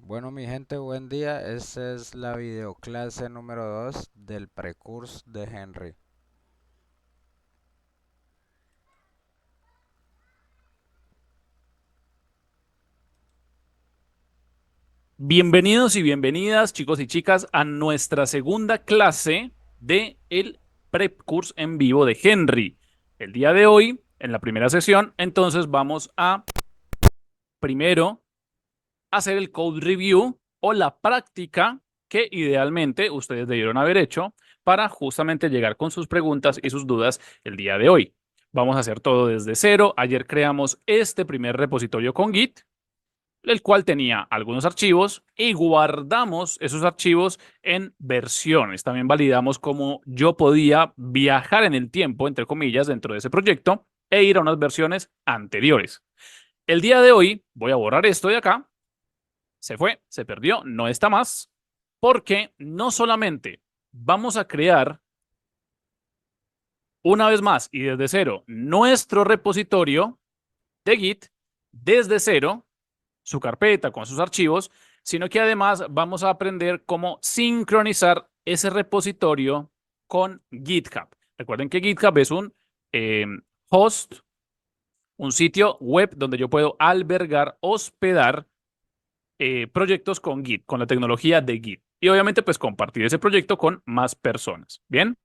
Bueno, mi gente, buen día. Esta es la videoclase número 2 del precurso de Henry. Bienvenidos y bienvenidas, chicos y chicas, a nuestra segunda clase de el Prep Course en vivo de Henry. El día de hoy, en la primera sesión, entonces vamos a primero hacer el code review o la práctica que idealmente ustedes debieron haber hecho para justamente llegar con sus preguntas y sus dudas el día de hoy. Vamos a hacer todo desde cero. Ayer creamos este primer repositorio con Git, el cual tenía algunos archivos y guardamos esos archivos en versiones. También validamos cómo yo podía viajar en el tiempo, entre comillas, dentro de ese proyecto e ir a unas versiones anteriores. El día de hoy voy a borrar esto de acá. Se fue, se perdió, no está más, porque no solamente vamos a crear una vez más y desde cero nuestro repositorio de Git, desde cero, su carpeta con sus archivos, sino que además vamos a aprender cómo sincronizar ese repositorio con GitHub. Recuerden que GitHub es un eh, host, un sitio web donde yo puedo albergar, hospedar proyectos con Git, con la tecnología de Git. Y obviamente pues compartir ese proyecto con más personas. Bien,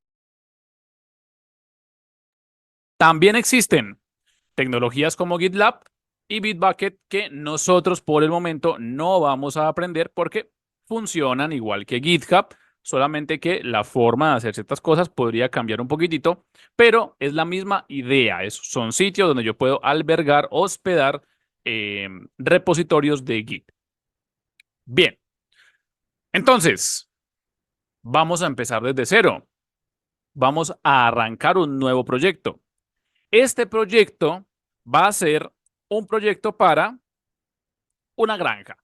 también existen tecnologías como GitLab y Bitbucket que nosotros por el momento no vamos a aprender porque funcionan igual que GitHub, solamente que la forma de hacer ciertas cosas podría cambiar un poquitito, pero es la misma idea. Son sitios donde yo puedo albergar, hospedar repositorios de Git. Bien, entonces vamos a empezar desde cero. Vamos a arrancar un nuevo proyecto. Este proyecto va a ser un proyecto para una granja.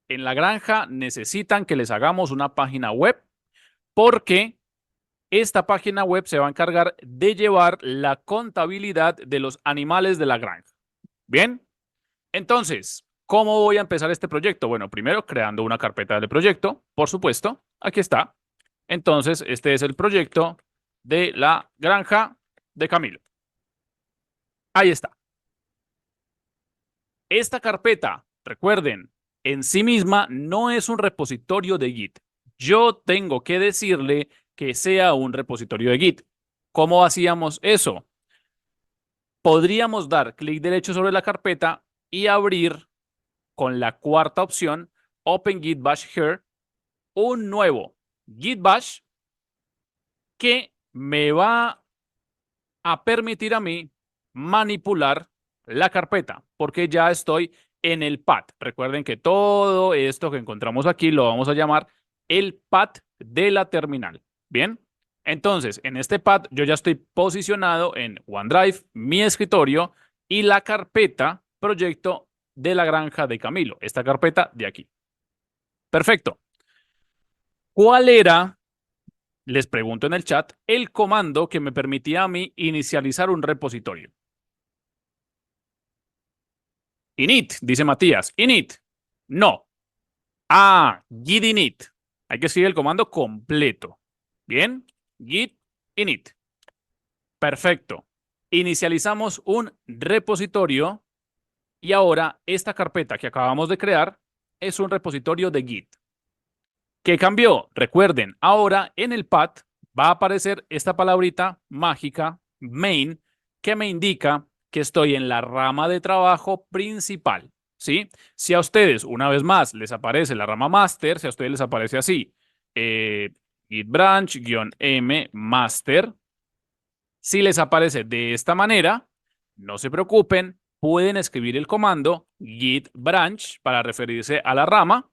En la granja necesitan que les hagamos una página web porque esta página web se va a encargar de llevar la contabilidad de los animales de la granja. Bien, entonces, ¿cómo voy a empezar este proyecto? Bueno, primero creando una carpeta de proyecto, por supuesto, aquí está. Entonces, este es el proyecto de la granja de Camilo. Ahí está. Esta carpeta, recuerden, en sí misma no es un repositorio de Git. Yo tengo que decirle que sea un repositorio de Git. ¿Cómo hacíamos eso? Podríamos dar clic derecho sobre la carpeta y abrir con la cuarta opción, Open Git Bash Here, un nuevo Git Bash que me va a permitir a mí manipular la carpeta, porque ya estoy en el path. Recuerden que todo esto que encontramos aquí lo vamos a llamar el path de la terminal. Bien, entonces en este path yo ya estoy posicionado en OneDrive, mi escritorio y la carpeta proyecto de la granja de Camilo, esta carpeta de aquí. Perfecto. ¿Cuál era, les pregunto en el chat, el comando que me permitía a mí inicializar un repositorio? Init, dice Matías. Init. No. Ah, git init. Hay que seguir el comando completo. Bien. Git init. Perfecto. Inicializamos un repositorio y ahora esta carpeta que acabamos de crear es un repositorio de Git. ¿Qué cambió? Recuerden, ahora en el path va a aparecer esta palabrita mágica, main, que me indica que estoy en la rama de trabajo principal. ¿Sí? Si a ustedes, una vez más, les aparece la rama master, si a ustedes les aparece así, git branch-m master, si les aparece de esta manera, no se preocupen, pueden escribir el comando git branch para referirse a la rama.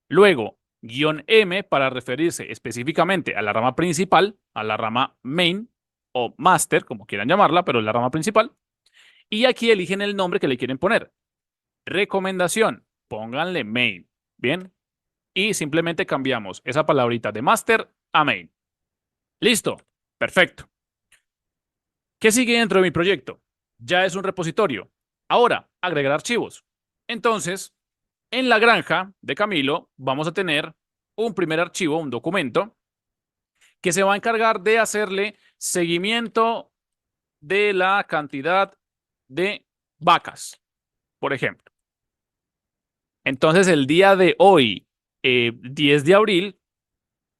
Luego, guión M para referirse específicamente a la rama principal, a la rama main o master, como quieran llamarla, pero es la rama principal. Y aquí eligen el nombre que le quieren poner. Recomendación, pónganle main. Bien. Y simplemente cambiamos esa palabrita de master a main. Listo. Perfecto. ¿Qué sigue dentro de mi proyecto? Ya es un repositorio. Ahora, agregar archivos. Entonces, En la granja de Camilo vamos a tener un primer archivo, un documento, que se va a encargar de hacerle seguimiento de la cantidad de vacas, por ejemplo. Entonces, el día de hoy, 10 de abril,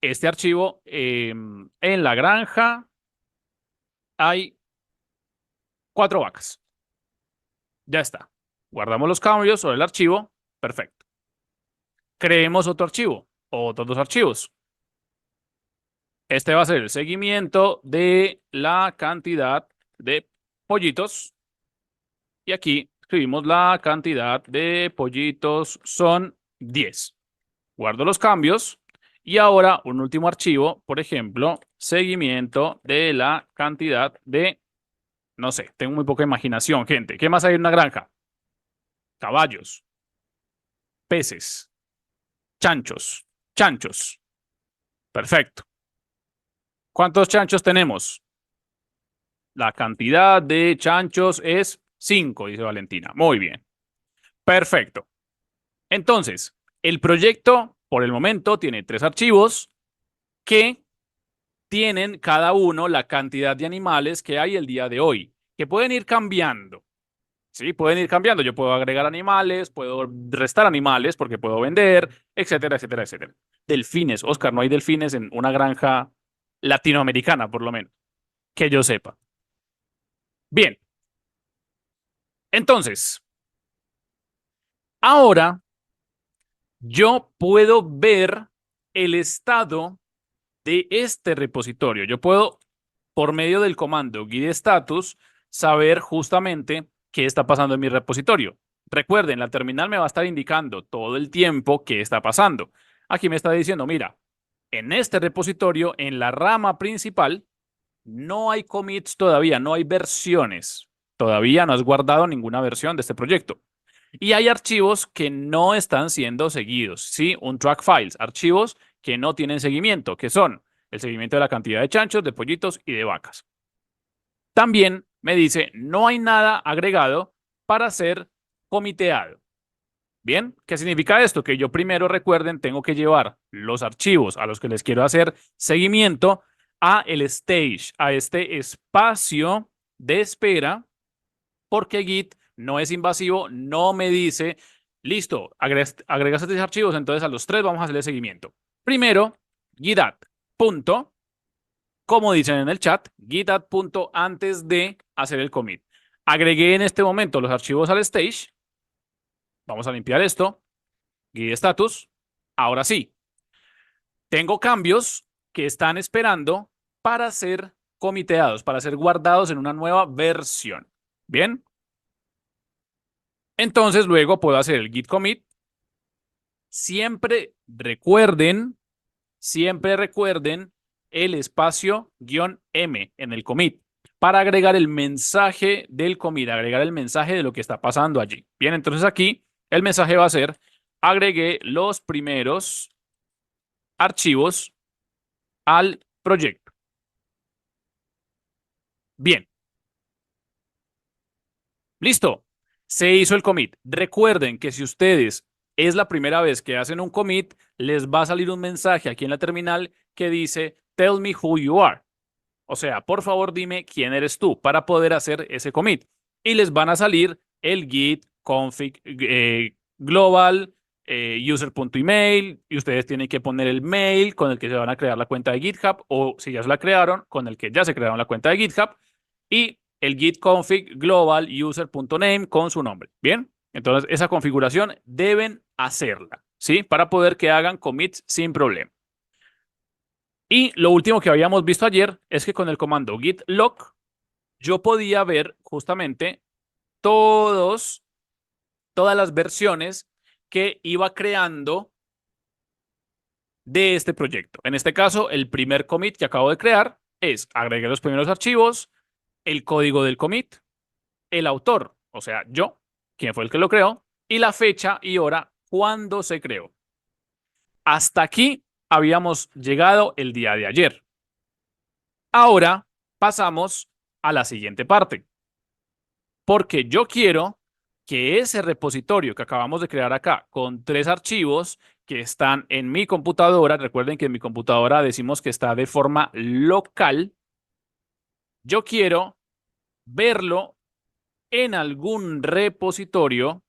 este archivo en la granja hay 4 vacas. Ya está. Guardamos los cambios sobre el archivo. Perfecto. Creemos otro archivo, otros 2 archivos. Este va a ser el seguimiento de la cantidad de pollitos. Y aquí escribimos la cantidad de pollitos son 10. Guardo los cambios. Y ahora un último archivo, por ejemplo, seguimiento de la cantidad de, no sé, tengo muy poca imaginación, gente. ¿Qué más hay en una granja? Caballos, peces, chanchos, chanchos. Perfecto. ¿Cuántos chanchos tenemos? La cantidad de chanchos es 5, dice Valentina. Muy bien. Perfecto. Entonces, el proyecto, por el momento, tiene 3 archivos que tienen cada uno la cantidad de animales que hay el día de hoy, que pueden ir cambiando. Sí, pueden ir cambiando. Yo puedo agregar animales, puedo restar animales porque puedo vender, etcétera, etcétera, etcétera. Delfines. Oscar, no hay delfines en una granja latinoamericana, por lo menos, que yo sepa. Bien, entonces, ahora yo puedo ver el estado de este repositorio. Yo puedo, por medio del comando guide status, saber justamente qué está pasando en mi repositorio. Recuerden, la terminal me va a estar indicando todo el tiempo qué está pasando. Aquí me está diciendo, mira, en este repositorio, en la rama principal, no hay commits todavía, no hay versiones. Todavía no has guardado ninguna versión de este proyecto. Y hay archivos que no están siendo seguidos, ¿sí? Un track files, archivos que no tienen seguimiento, que son el seguimiento de la cantidad de chanchos, de pollitos y de vacas. También me dice, no hay nada agregado para ser comiteado. Bien, ¿qué significa esto? Que yo primero, recuerden, tengo que llevar los archivos a los que les quiero hacer seguimiento a el stage, a este espacio de espera, porque Git no es invasivo, no me dice, listo, agregas 3 archivos, entonces a los 3 vamos a hacerle seguimiento. Primero, git add, punto, como dicen en el chat, git add punto antes de hacer el commit. Agregué en este momento los archivos al stage. Vamos a limpiar esto. Git status. Ahora sí, tengo cambios que están esperando para ser comiteados, para ser guardados en una nueva versión. Bien. Entonces luego puedo hacer el git commit. Siempre recuerden el espacio "-m" en el commit para agregar el mensaje del commit, agregar el mensaje de lo que está pasando allí. Bien, entonces aquí el mensaje va a ser, agregué los primeros archivos al proyecto. Bien. Listo. Se hizo el commit. Recuerden que si ustedes es la primera vez que hacen un commit, les va a salir un mensaje aquí en la terminal que dice, tell me who you are. O sea, por favor dime quién eres tú para poder hacer ese commit. Y les van a salir el git config global user.email y ustedes tienen que poner el mail con el que se van a crear la cuenta de GitHub o si ya se la crearon, con el que ya se crearon la cuenta de GitHub y el git config global user.name con su nombre. Bien, entonces esa configuración deben hacerla, ¿sí? Para poder que hagan commits sin problema. Y lo último que habíamos visto ayer es que con el comando git log yo podía ver justamente todas las versiones que iba creando de este proyecto. En este caso, el primer commit que acabo de crear es agregué los primeros archivos, el código del commit, el autor, o sea, yo, quien fue el que lo creó, y la fecha y hora cuando se creó. Hasta aquí habíamos llegado el día de ayer. Ahora pasamos a la siguiente parte, porque yo quiero que ese repositorio que acabamos de crear acá con 3 archivos que están en mi computadora, recuerden que en mi computadora decimos que está de forma local, yo quiero verlo en algún repositorio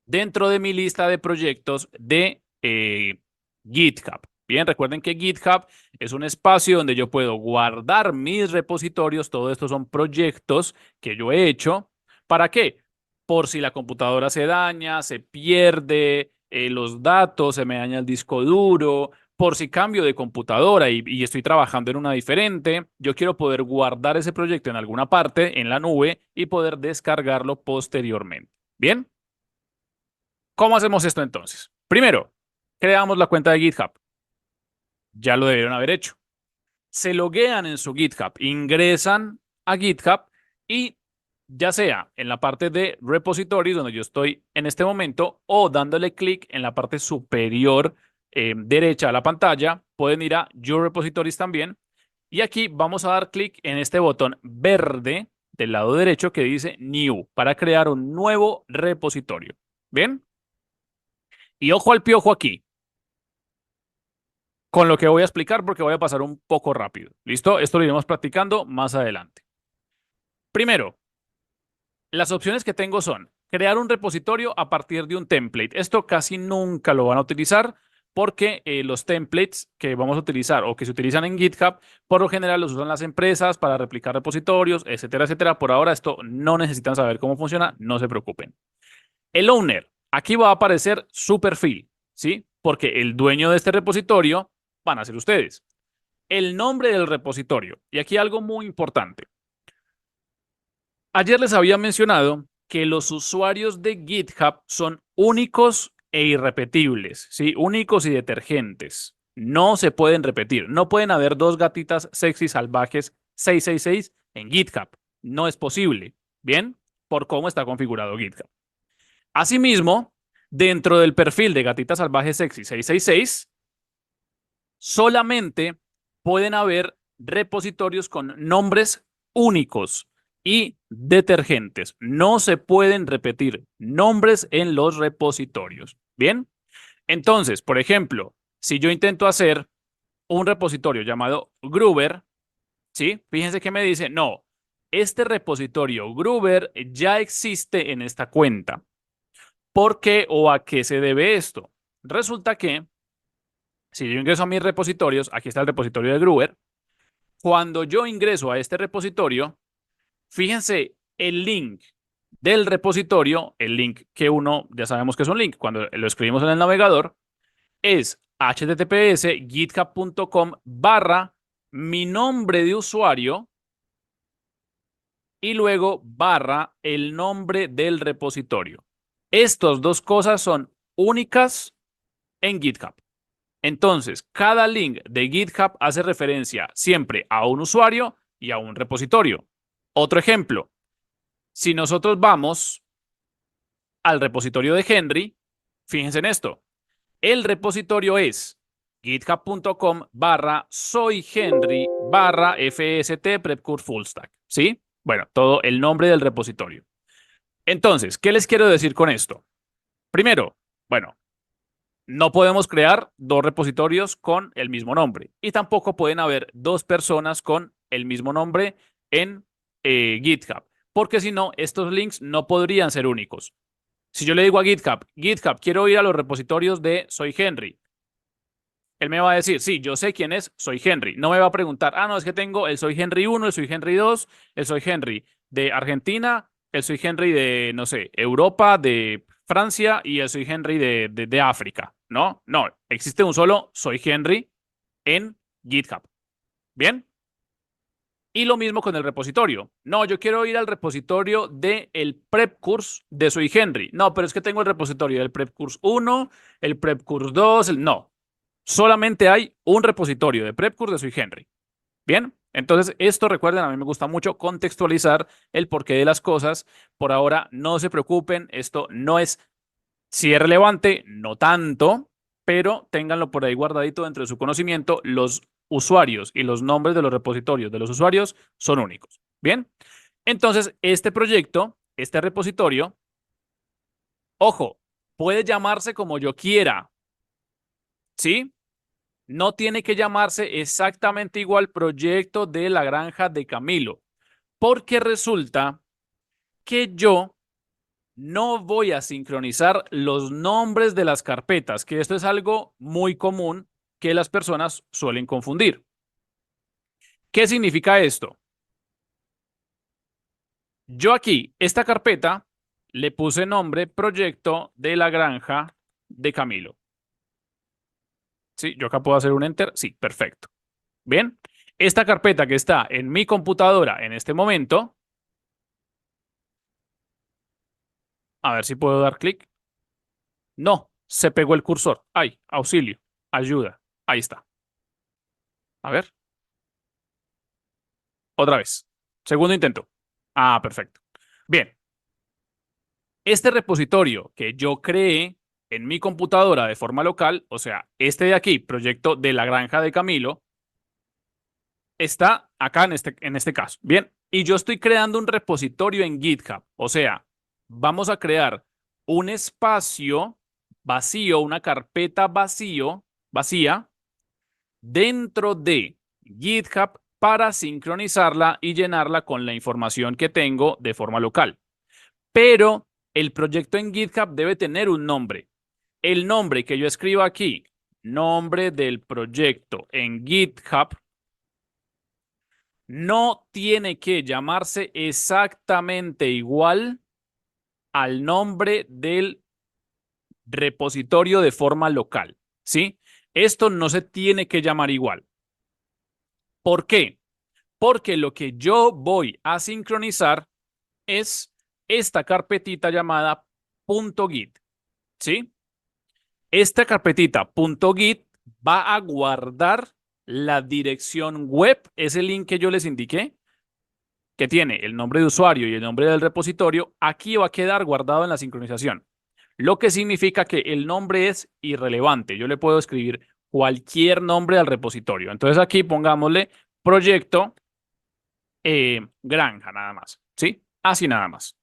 dentro de mi lista de proyectos de GitHub. Bien, recuerden que GitHub es un espacio donde yo puedo guardar mis repositorios. Todo esto son proyectos que yo he hecho. ¿Para qué? Por si la computadora se daña, se pierde los datos, se me daña el disco duro, por si cambio de computadora y estoy trabajando en una diferente, yo quiero poder guardar ese proyecto en alguna parte, en la nube, y poder descargarlo posteriormente. ¿Bien? ¿Cómo hacemos esto entonces? Primero, creamos la cuenta de GitHub. Ya lo debieron haber hecho. Se loguean en su GitHub, ingresan a GitHub y ya sea en la parte de repositories, donde yo estoy en este momento, o dándole clic en la parte superior derecha de la pantalla, pueden ir a Your Repositories también. Y aquí vamos a dar clic en este botón verde del lado derecho que dice New para crear un nuevo repositorio. ¿Bien? Y ojo al piojo aquí con lo que voy a explicar porque voy a pasar un poco rápido. ¿Listo? Esto lo iremos practicando más adelante. Primero, las opciones que tengo son crear un repositorio a partir de un template. Esto casi nunca lo van a utilizar porque los templates que vamos a utilizar o que se utilizan en GitHub, por lo general los usan las empresas para replicar repositorios, etcétera, etcétera. Por ahora esto no necesitan saber cómo funciona, no se preocupen. El owner, aquí va a aparecer su perfil, ¿sí? Porque el dueño de este repositorio van a ser ustedes. El nombre del repositorio. Y aquí algo muy importante. Ayer les había mencionado que los usuarios de GitHub son únicos e irrepetibles, ¿sí? Únicos y detergentes. No se pueden repetir. No pueden haber dos gatitas sexy salvajes 666 en GitHub. No es posible. ¿Bien? Por cómo está configurado GitHub. Asimismo, dentro del perfil de Gatita Salvaje Sexy 666, solamente pueden haber repositorios con nombres únicos y detergentes. No se pueden repetir nombres en los repositorios. ¿Bien? Entonces, por ejemplo, si yo intento hacer un repositorio llamado Groover, ¿sí? Fíjense que me dice, no, este repositorio Groover ya existe en esta cuenta. ¿Por qué o a qué se debe esto? Resulta que si yo ingreso a mis repositorios, aquí está el repositorio de Groover. Cuando yo ingreso a este repositorio, fíjense el link del repositorio, el link que uno ya sabemos que es un link, cuando lo escribimos en el navegador, es https://github.com/ mi nombre de usuario y luego barra el nombre del repositorio. Estas dos cosas son únicas en GitHub. Entonces, cada link de GitHub hace referencia siempre a un usuario y a un repositorio. Otro ejemplo, si nosotros vamos al repositorio de Henry, fíjense en esto. El repositorio es github.com/soyhenry/fst prepcurse fullstack. ¿Sí? Bueno, todo el nombre del repositorio. Entonces, ¿qué les quiero decir con esto? Primero, bueno, no podemos crear dos repositorios con el mismo nombre y tampoco pueden haber dos personas con el mismo nombre en GitHub, porque si no, estos links no podrían ser únicos. Si yo le digo a GitHub, GitHub, quiero ir a los repositorios de Soy Henry, él me va a decir, sí, yo sé quién es Soy Henry. No me va a preguntar, no, es que tengo el Soy Henry 1, el Soy Henry 2, el Soy Henry de Argentina, el Soy Henry de, no sé, Europa, de Francia y el Soy Henry de África. No, no, existe un solo Soy Henry en GitHub. ¿Bien? Y lo mismo con el repositorio. No, yo quiero ir al repositorio del prep course de Soy Henry. No, pero es que tengo el repositorio del prep course 1, el prep course 2, no. Solamente hay un repositorio de prep course de Soy Henry. Bien, entonces esto recuerden, a mí me gusta mucho contextualizar el porqué de las cosas. Por ahora no se preocupen, esto no es, si es relevante, no tanto, pero ténganlo por ahí guardadito dentro de su conocimiento. Los usuarios y los nombres de los repositorios de los usuarios son únicos. Bien, entonces este proyecto este repositorio, ojo, puede llamarse como yo quiera, ¿sí? No tiene que llamarse exactamente igual proyecto de la granja de Camilo, porque resulta que yo no voy a sincronizar los nombres de las carpetas, que esto es algo muy común que las personas suelen confundir. ¿Qué significa esto? Yo aquí, esta carpeta, le puse nombre proyecto de la granja de Camilo. ¿Sí? Yo acá puedo hacer un enter. Sí, perfecto. Bien. Esta carpeta que está en mi computadora en este momento, a ver si puedo dar clic. No, se pegó el cursor. Ay, auxilio, ayuda. Ahí está. A ver, otra vez. Segundo intento. Ah, perfecto. Bien, este repositorio que yo creé en mi computadora de forma local, o sea, este de aquí, proyecto de la granja de Camilo, está acá en este caso. Bien, y yo estoy creando un repositorio en GitHub, o sea, vamos a crear un espacio vacío, una carpeta vacía, dentro de GitHub para sincronizarla y llenarla con la información que tengo de forma local. Pero el proyecto en GitHub debe tener un nombre. El nombre que yo escribo aquí, nombre del proyecto en GitHub, no tiene que llamarse exactamente igual al nombre del repositorio de forma local, ¿sí? Esto no se tiene que llamar igual. ¿Por qué? Porque lo que yo voy a sincronizar es esta carpetita llamada .git, ¿sí? Esta carpetita .git va a guardar la dirección web, ese link que yo les indiqué, que tiene el nombre de usuario y el nombre del repositorio, aquí va a quedar guardado en la sincronización. Lo que significa que el nombre es irrelevante. Yo le puedo escribir cualquier nombre al repositorio. Entonces aquí pongámosle proyecto granja nada más, ¿sí? Así nada más.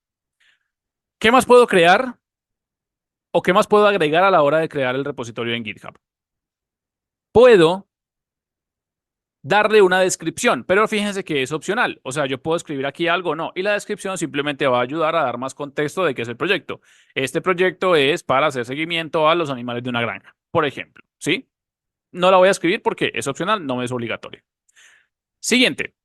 ¿Qué más puedo crear o qué más puedo agregar a la hora de crear el repositorio en GitHub? Puedo darle una descripción, pero fíjense que es opcional. O sea, yo puedo escribir aquí algo o no. Y la descripción simplemente va a ayudar a dar más contexto de qué es el proyecto. Este proyecto es para hacer seguimiento a los animales de una granja, por ejemplo. ¿Sí? No la voy a escribir porque es opcional, no es obligatorio. Siguiente.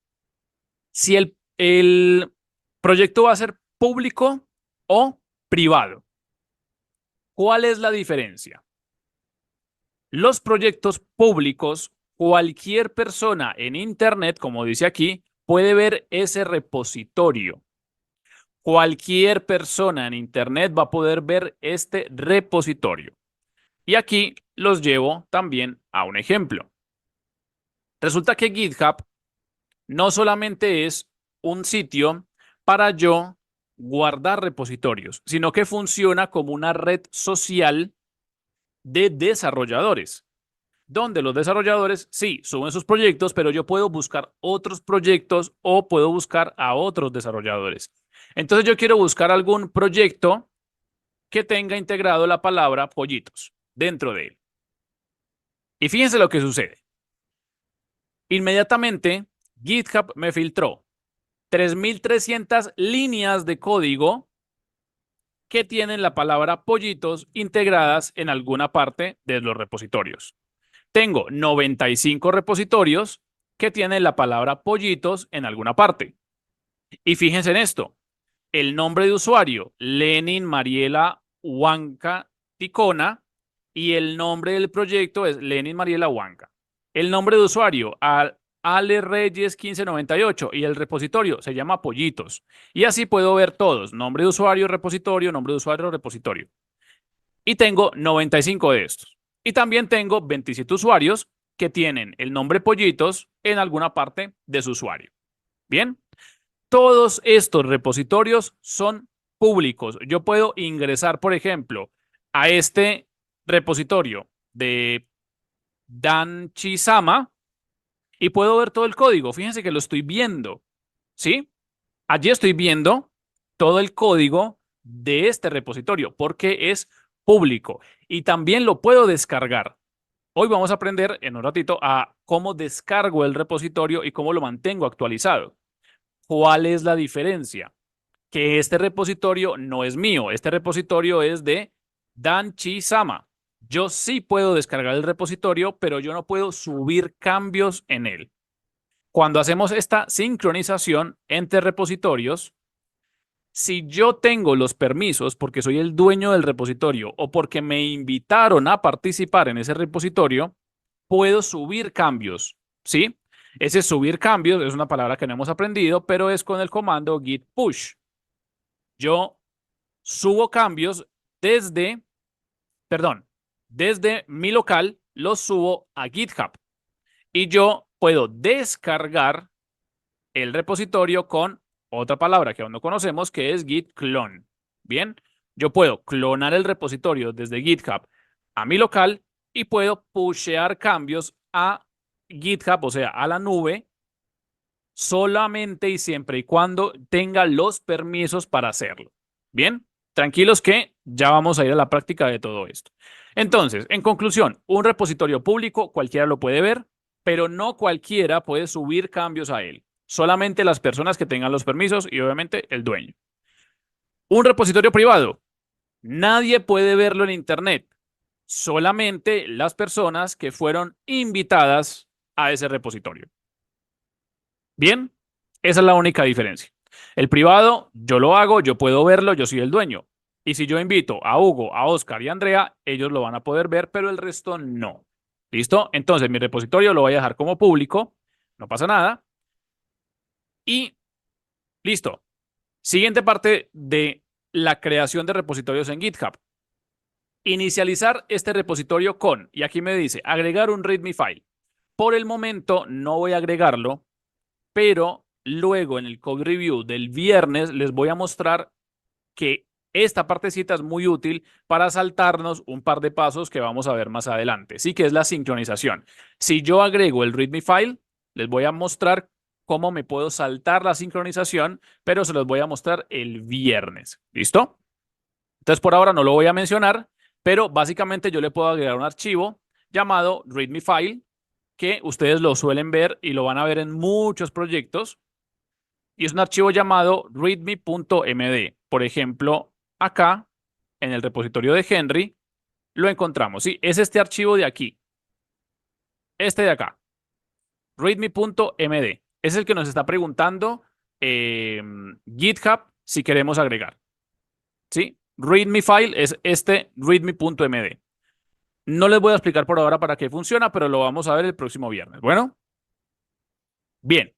Si el proyecto va a ser público o privado. ¿Cuál es la diferencia? Los proyectos públicos, cualquier persona en Internet, como dice aquí, puede ver ese repositorio. Cualquier persona en Internet va a poder ver este repositorio. Y aquí los llevo también a un ejemplo. Resulta que GitHub no solamente es un sitio para yo guardar repositorios, sino que funciona como una red social de desarrolladores, donde los desarrolladores sí suben sus proyectos, pero yo puedo buscar otros proyectos o puedo buscar a otros desarrolladores. Entonces yo quiero buscar algún proyecto que tenga integrado la palabra pollitos dentro de él. Y fíjense lo que sucede. Inmediatamente GitHub me filtró 3.300 líneas de código que tienen la palabra pollitos integradas en alguna parte de los repositorios. Tengo 95 repositorios que tienen la palabra pollitos en alguna parte. Y fíjense en esto. El nombre de usuario, Lenin Mariela Huanca Ticona, y el nombre del proyecto es Lenin Mariela Huanca. El nombre de usuario, Ale Reyes 1598, y el repositorio se llama Pollitos. Y así puedo ver todos, nombre de usuario, repositorio, nombre de usuario, repositorio. Y tengo 95 de estos. Y también tengo 27 usuarios que tienen el nombre Pollitos en alguna parte de su usuario. Bien, todos estos repositorios son públicos. Yo puedo ingresar, por ejemplo, a este repositorio de Dan Chisama y puedo ver todo el código. Fíjense que lo estoy viendo. ¿Sí? Allí estoy viendo todo el código de este repositorio porque es público y también lo puedo descargar. Hoy vamos a aprender en un ratito a cómo descargo el repositorio y cómo lo mantengo actualizado. ¿Cuál es la diferencia? Que este repositorio no es mío, este repositorio es de Danchi Sama. Yo sí puedo descargar el repositorio, pero yo no puedo subir cambios en él. Cuando hacemos esta sincronización entre repositorios, si yo tengo los permisos porque soy el dueño del repositorio o porque me invitaron a participar en ese repositorio, puedo subir cambios, ¿sí? Ese subir cambios es una palabra que no hemos aprendido, pero es con el comando git push. Yo subo cambios desde, perdón, desde mi local, los subo a GitHub y yo puedo descargar el repositorio con otra palabra que aún no conocemos, que es git clone. Bien, yo puedo clonar el repositorio desde GitHub a mi local y puedo pushear cambios a GitHub, o sea, a la nube, solamente y siempre y cuando tenga los permisos para hacerlo. Bien, tranquilos que ya vamos a ir a la práctica de todo esto. Entonces, en conclusión, un repositorio público cualquiera lo puede ver, pero no cualquiera puede subir cambios a él. Solamente las personas que tengan los permisos y obviamente el dueño. Un repositorio privado, nadie puede verlo en Internet. Solamente las personas que fueron invitadas a ese repositorio. Bien, esa es la única diferencia. El privado, yo lo hago, yo puedo verlo, yo soy el dueño. Y si yo invito a Hugo, a Oscar y a Andrea, ellos lo van a poder ver, pero el resto no. ¿Listo? Entonces mi repositorio lo voy a dejar como público, no pasa nada. Y listo. Siguiente parte de la creación de repositorios en GitHub. Inicializar este repositorio con, y aquí me dice, agregar un README file. Por el momento no voy a agregarlo, pero luego en el code review del viernes les voy a mostrar que esta partecita es muy útil para saltarnos un par de pasos que vamos a ver más adelante. Sí, que es la sincronización. Si yo agrego el README file, les voy a mostrar cómo me puedo saltar la sincronización, pero se los voy a mostrar el viernes. ¿Listo? Entonces, por ahora no lo voy a mencionar, pero básicamente yo le puedo agregar un archivo llamado README file, que ustedes lo suelen ver y lo van a ver en muchos proyectos. Y es un archivo llamado readme.md. Por ejemplo, acá, en el repositorio de Henry, lo encontramos. Sí, es este archivo de aquí. Este de acá. readme.md. Es el que nos está preguntando GitHub si queremos agregar. ¿Sí? README file es este readme.md. No les voy a explicar por ahora para qué funciona, pero lo vamos a ver el próximo viernes. Bueno. Bien.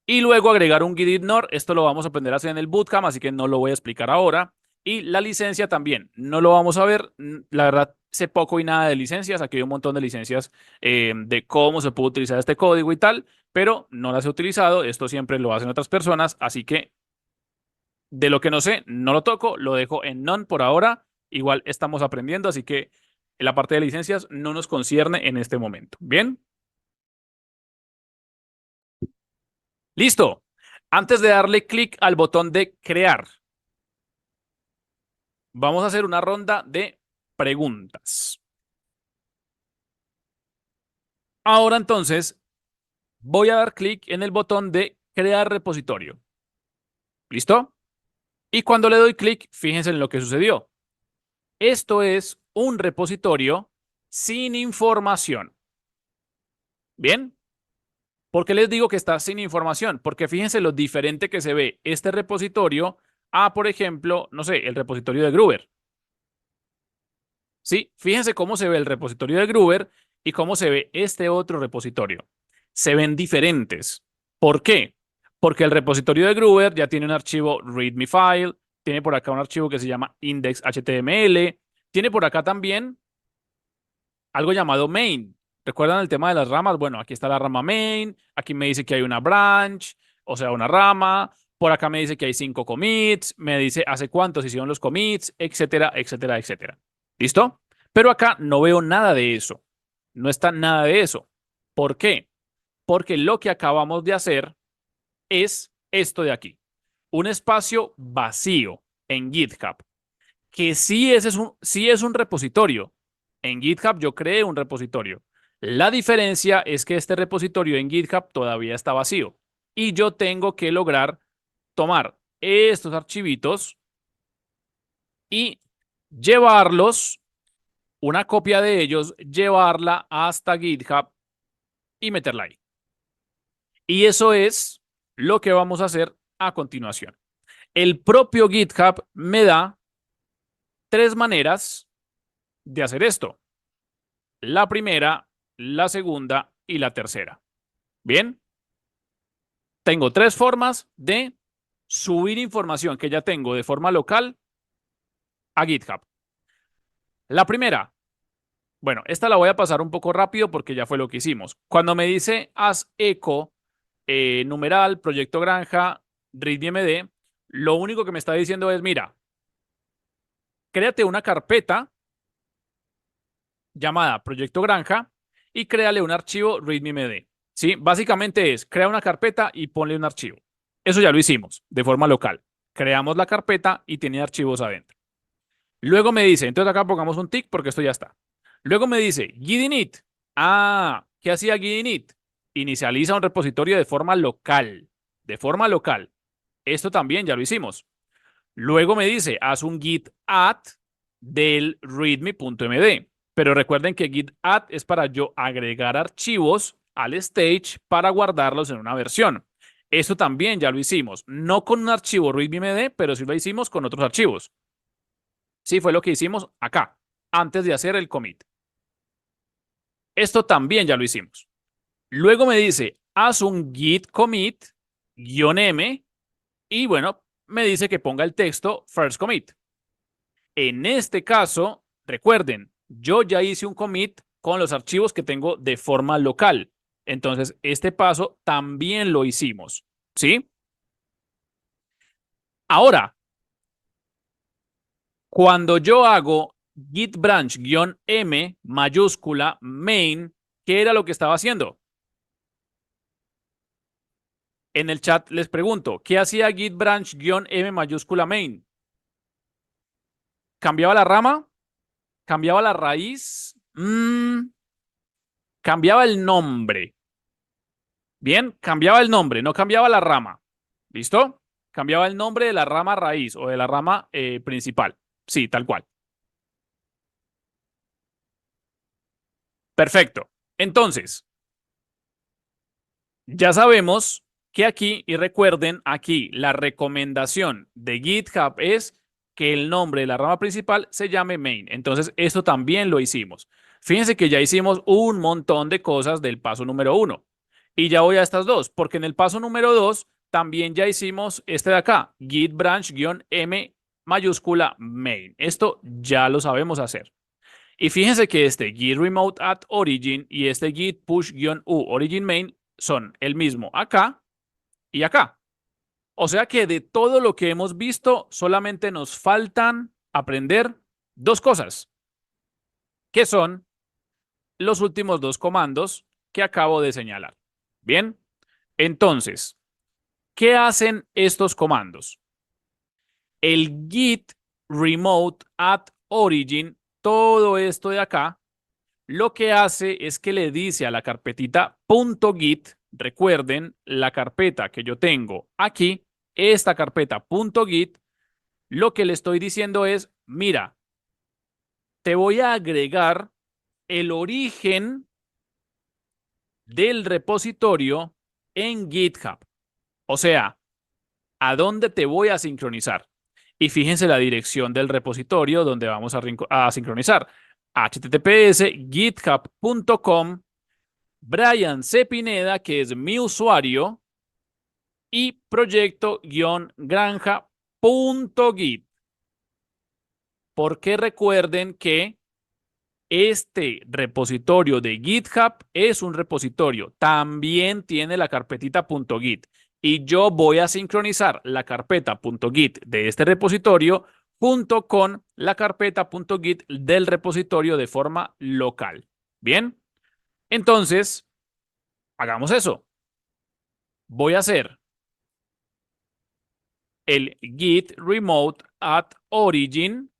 Y luego agregar un git ignore. Esto lo vamos a aprender a hacer en el bootcamp, así que no lo voy a explicar ahora. Y la licencia también. No lo vamos a ver. La verdad, sé poco y nada de licencias. Aquí hay un montón de licencias de cómo se puede utilizar este código y tal, pero no las he utilizado. Esto siempre lo hacen otras personas, así que de lo que no sé, no lo toco. Lo dejo en none por ahora. Igual estamos aprendiendo, así que la parte de licencias no nos concierne en este momento. ¿Bien? Listo. Antes de darle clic al botón de crear, vamos a hacer una ronda de preguntas. Ahora entonces voy a dar clic en el botón de crear repositorio. ¿Listo? Y cuando le doy clic, fíjense en lo que sucedió. Esto es un repositorio sin información. ¿Bien? ¿Por qué les digo que está sin información? Porque fíjense lo diferente que se ve este repositorio a, por ejemplo, no sé, el repositorio de Gruber. Sí, fíjense cómo se ve el repositorio de Gruber y cómo se ve este otro repositorio. Se ven diferentes. ¿Por qué? Porque el repositorio de Gruber ya tiene un archivo README file, tiene por acá un archivo que se llama index.html, tiene por acá también algo llamado main. ¿Recuerdan el tema de las ramas? Bueno, aquí está la rama main, aquí me dice que hay una branch, o sea, una rama, por acá me dice que hay 5 commits, me dice hace cuánto se hicieron los commits, etcétera, etcétera, etcétera. ¿Listo? Pero acá no veo nada de eso. No está nada de eso. ¿Por qué? Porque lo que acabamos de hacer es esto de aquí. un espacio vacío en GitHub, que sí es un repositorio. En GitHub yo creé un repositorio. La diferencia es que este repositorio en GitHub todavía está vacío y yo tengo que lograr tomar estos archivitos y llevarlos, una copia de ellos, llevarla hasta GitHub y meterla ahí. Y eso es lo que vamos a hacer a continuación. El propio GitHub me da tres maneras de hacer esto. La primera, la segunda y la tercera. Bien, tengo tres formas de subir información que ya tengo de forma local a GitHub. La primera, bueno, esta la voy a pasar un poco rápido porque ya fue lo que hicimos. Cuando me dice haz eco, numeral, proyecto granja, readmemd, lo único que me está diciendo es, mira, créate una carpeta llamada proyecto granja y créale un archivo readmemd. ¿Sí? Básicamente es, crea una carpeta y ponle un archivo. Eso ya lo hicimos de forma local. Creamos la carpeta y tiene archivos adentro. Luego me dice, entonces acá pongamos un tick porque esto ya está. Luego me dice, git init. Ah, ¿qué hacía git init? Inicializa un repositorio de forma local. De forma local. Esto también ya lo hicimos. Luego me dice, haz un git add del readme.md. Pero recuerden que git add es para yo agregar archivos al stage para guardarlos en una versión. Esto también ya lo hicimos. No con un archivo readme.md, pero sí lo hicimos con otros archivos. Sí, fue lo que hicimos acá, antes de hacer el commit. Esto también ya lo hicimos. Luego me dice, haz un git commit -m y bueno, me dice que ponga el texto first commit. En este caso, recuerden, yo ya hice un commit con los archivos que tengo de forma local. Entonces, este paso también lo hicimos. ¿Sí? Ahora, cuando yo hago git branch-m mayúscula main, ¿qué era lo que estaba haciendo? En el chat les pregunto, ¿qué hacía git branch-m mayúscula main? ¿Cambiaba la rama? ¿Cambiaba la raíz? Cambiaba el nombre. Bien, cambiaba el nombre, no cambiaba la rama. ¿Listo? Cambiaba el nombre de la rama raíz o de la rama principal. Sí, tal cual. Perfecto. Entonces, ya sabemos que aquí, y recuerden, aquí la recomendación de GitHub es que el nombre de la rama principal se llame main. Entonces, esto también lo hicimos. Fíjense que ya hicimos un montón de cosas del paso número 1. Y ya voy a estas dos, porque en el paso número 2 también ya hicimos este de acá, git branch-m mayúscula main. Esto ya lo sabemos hacer. Y fíjense que este git remote at origin y este git push-u origin main son el mismo acá y acá. O sea que de todo lo que hemos visto, solamente nos faltan aprender dos cosas, que son los últimos dos comandos que acabo de señalar. Bien, entonces, ¿qué hacen estos comandos? El git remote at origin, todo esto de acá, lo que hace es que le dice a la carpetita .git, recuerden la carpeta que yo tengo aquí, esta carpeta .git, lo que le estoy diciendo es, mira, te voy a agregar el origen del repositorio en GitHub. O sea, ¿a dónde te voy a sincronizar? Y fíjense la dirección del repositorio donde vamos a sincronizar. https://github.com Brian C. Pineda, que es mi usuario, y proyecto-granja.git. Porque recuerden que este repositorio de GitHub es un repositorio. También tiene la carpetita .git. Y yo voy a sincronizar la carpeta .git de este repositorio junto con la carpeta .git del repositorio de forma local. Bien, entonces, hagamos eso. Voy a hacer el git remote at origin.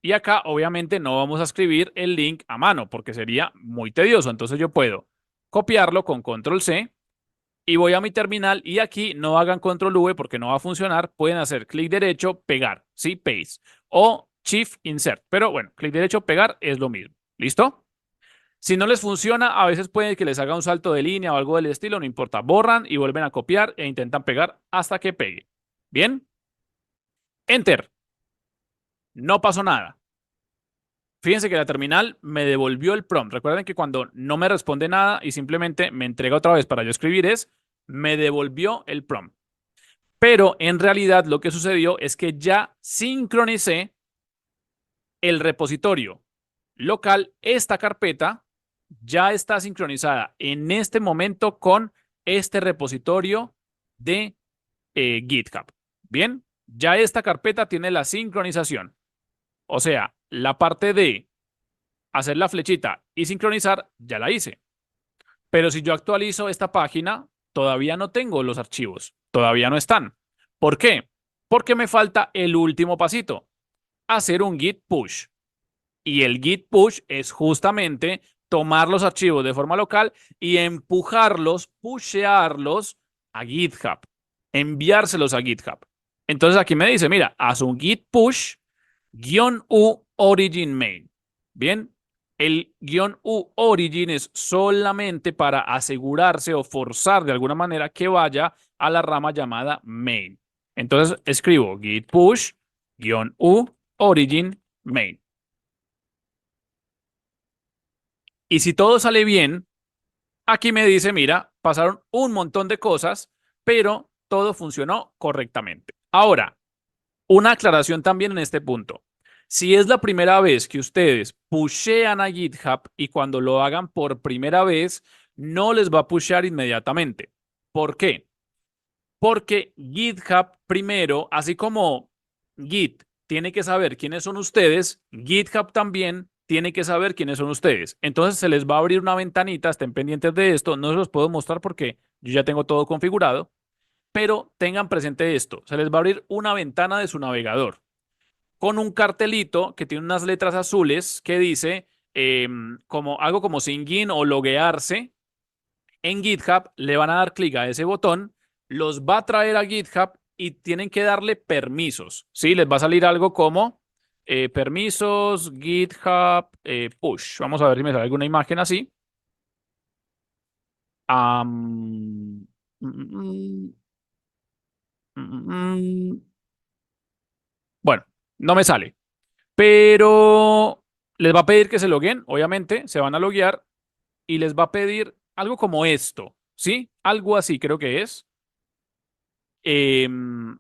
Y acá obviamente no vamos a escribir el link a mano porque sería muy tedioso. Entonces yo puedo copiarlo con control C y voy a mi terminal y aquí no hagan control V porque no va a funcionar. Pueden hacer clic derecho, pegar, ¿sí? Paste o shift insert. Pero bueno, clic derecho, pegar es lo mismo. ¿Listo? Si no les funciona, a veces puede que les haga un salto de línea o algo del estilo, no importa. Borran y vuelven a copiar e intentan pegar hasta que pegue. ¿Bien? Enter. No pasó nada. Fíjense que la terminal me devolvió el prompt. Recuerden que cuando no me responde nada y simplemente me entrega otra vez para yo escribir me devolvió el prompt. Pero en realidad lo que sucedió es que ya sincronicé el repositorio local. Esta carpeta ya está sincronizada en este momento con este repositorio de GitHub. Bien, ya esta carpeta tiene la sincronización. O sea, la parte de hacer la flechita y sincronizar, ya la hice. Pero si yo actualizo esta página, todavía no tengo los archivos, todavía no están. ¿Por qué? Porque me falta el último pasito, hacer un git push. Y el git push es justamente tomar los archivos de forma local y empujarlos, pushearlos a GitHub, enviárselos a GitHub. Entonces aquí me dice, mira, haz un git push -u origin main. Bien, el -u origin es solamente para asegurarse o forzar de alguna manera que vaya a la rama llamada main. Entonces escribo git push -u origin main. Y si todo sale bien, aquí me dice, mira, pasaron un montón de cosas, pero todo funcionó correctamente. Ahora, una aclaración también en este punto. Si es la primera vez que ustedes pushean a GitHub y cuando lo hagan por primera vez, no les va a pushear inmediatamente. ¿Por qué? Porque GitHub primero, así como Git tiene que saber quiénes son ustedes, GitHub también tiene que saber quiénes son ustedes. Entonces se les va a abrir una ventanita, estén pendientes de esto, no se los puedo mostrar porque yo ya tengo todo configurado, pero tengan presente esto, se les va a abrir una ventana de su navegador con un cartelito que tiene unas letras azules que dice como algo como sign in o loguearse en GitHub, le van a dar clic a ese botón, los va a traer a GitHub y tienen que darle permisos, ¿sí? Les va a salir algo como permisos, GitHub, push. Vamos a ver si me sale alguna imagen así. Um, mm, mm, mm. Bueno, no me sale, pero les va a pedir que se loguen, obviamente, se van a loguear y les va a pedir algo como esto, ¿sí? Algo así creo que es. Em,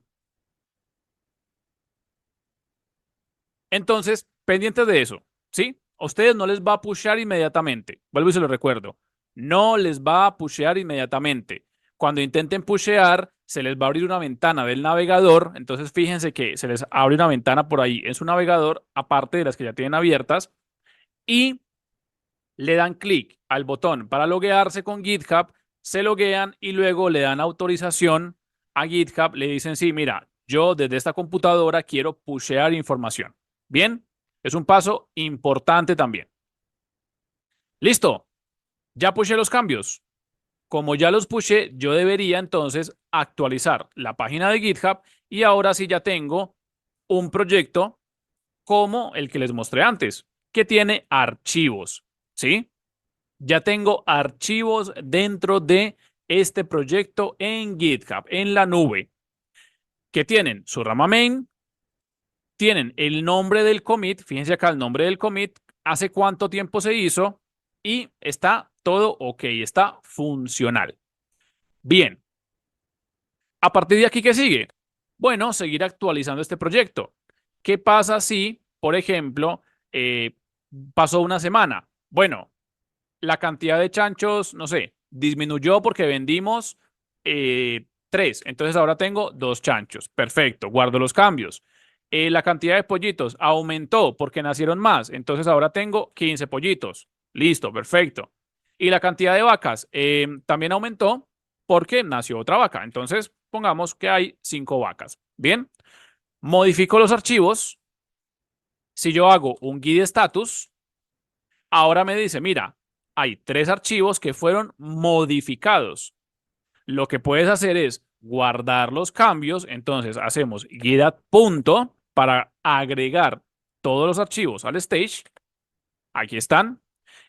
Entonces, pendientes de eso, ¿sí? A ustedes no les va a pushear inmediatamente. Vuelvo y se lo recuerdo. No les va a pushear inmediatamente. Cuando intenten pushear, se les va a abrir una ventana del navegador. Entonces, fíjense que se les abre una ventana por ahí en su navegador, aparte de las que ya tienen abiertas, y le dan clic al botón para loguearse con GitHub, se loguean y luego le dan autorización a GitHub. Le dicen, sí, mira, yo desde esta computadora quiero pushear información. Bien, es un paso importante también. Listo, ya pushe los cambios. Como ya los pushe, yo debería entonces actualizar la página de GitHub y ahora sí ya tengo un proyecto como el que les mostré antes, que tiene archivos, ¿sí? Ya tengo archivos dentro de este proyecto en GitHub, en la nube, que tienen su rama main, tienen el nombre del commit, fíjense acá el nombre del commit, hace cuánto tiempo se hizo y está todo ok, está funcional. Bien, a partir de aquí, ¿qué sigue? Bueno, seguir actualizando este proyecto. ¿Qué pasa si, por ejemplo, pasó una semana? Bueno, la cantidad de chanchos, no sé, disminuyó porque vendimos 3. Entonces ahora tengo 2 chanchos. Perfecto, guardo los cambios. La cantidad de pollitos aumentó porque nacieron más. Entonces ahora tengo 15 pollitos. Listo, perfecto. Y la cantidad de vacas también aumentó porque nació otra vaca. Entonces pongamos que hay 5 vacas. Bien, modifico los archivos. Si yo hago un git status, ahora me dice, mira, hay 3 archivos que fueron modificados. Lo que puedes hacer es guardar los cambios. Entonces hacemos git add punto para agregar todos los archivos al stage. Aquí están.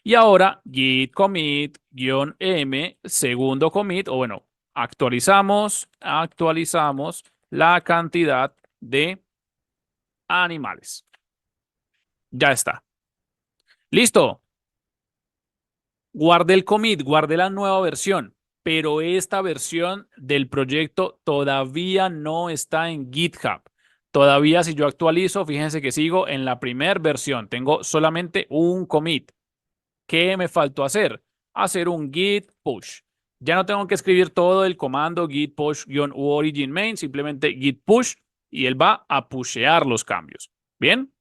Y ahora git commit -m segundo commit, o bueno, actualizamos la cantidad de animales. Ya está. Listo. Guardé el commit, guardé la nueva versión, pero esta versión del proyecto todavía no está en GitHub. Todavía si yo actualizo, fíjense que sigo en la primera versión. Tengo solamente un commit. ¿Qué me faltó hacer? Hacer un git push. Ya no tengo que escribir todo el comando git push-origin main, simplemente git push y él va a pushear los cambios. Bien,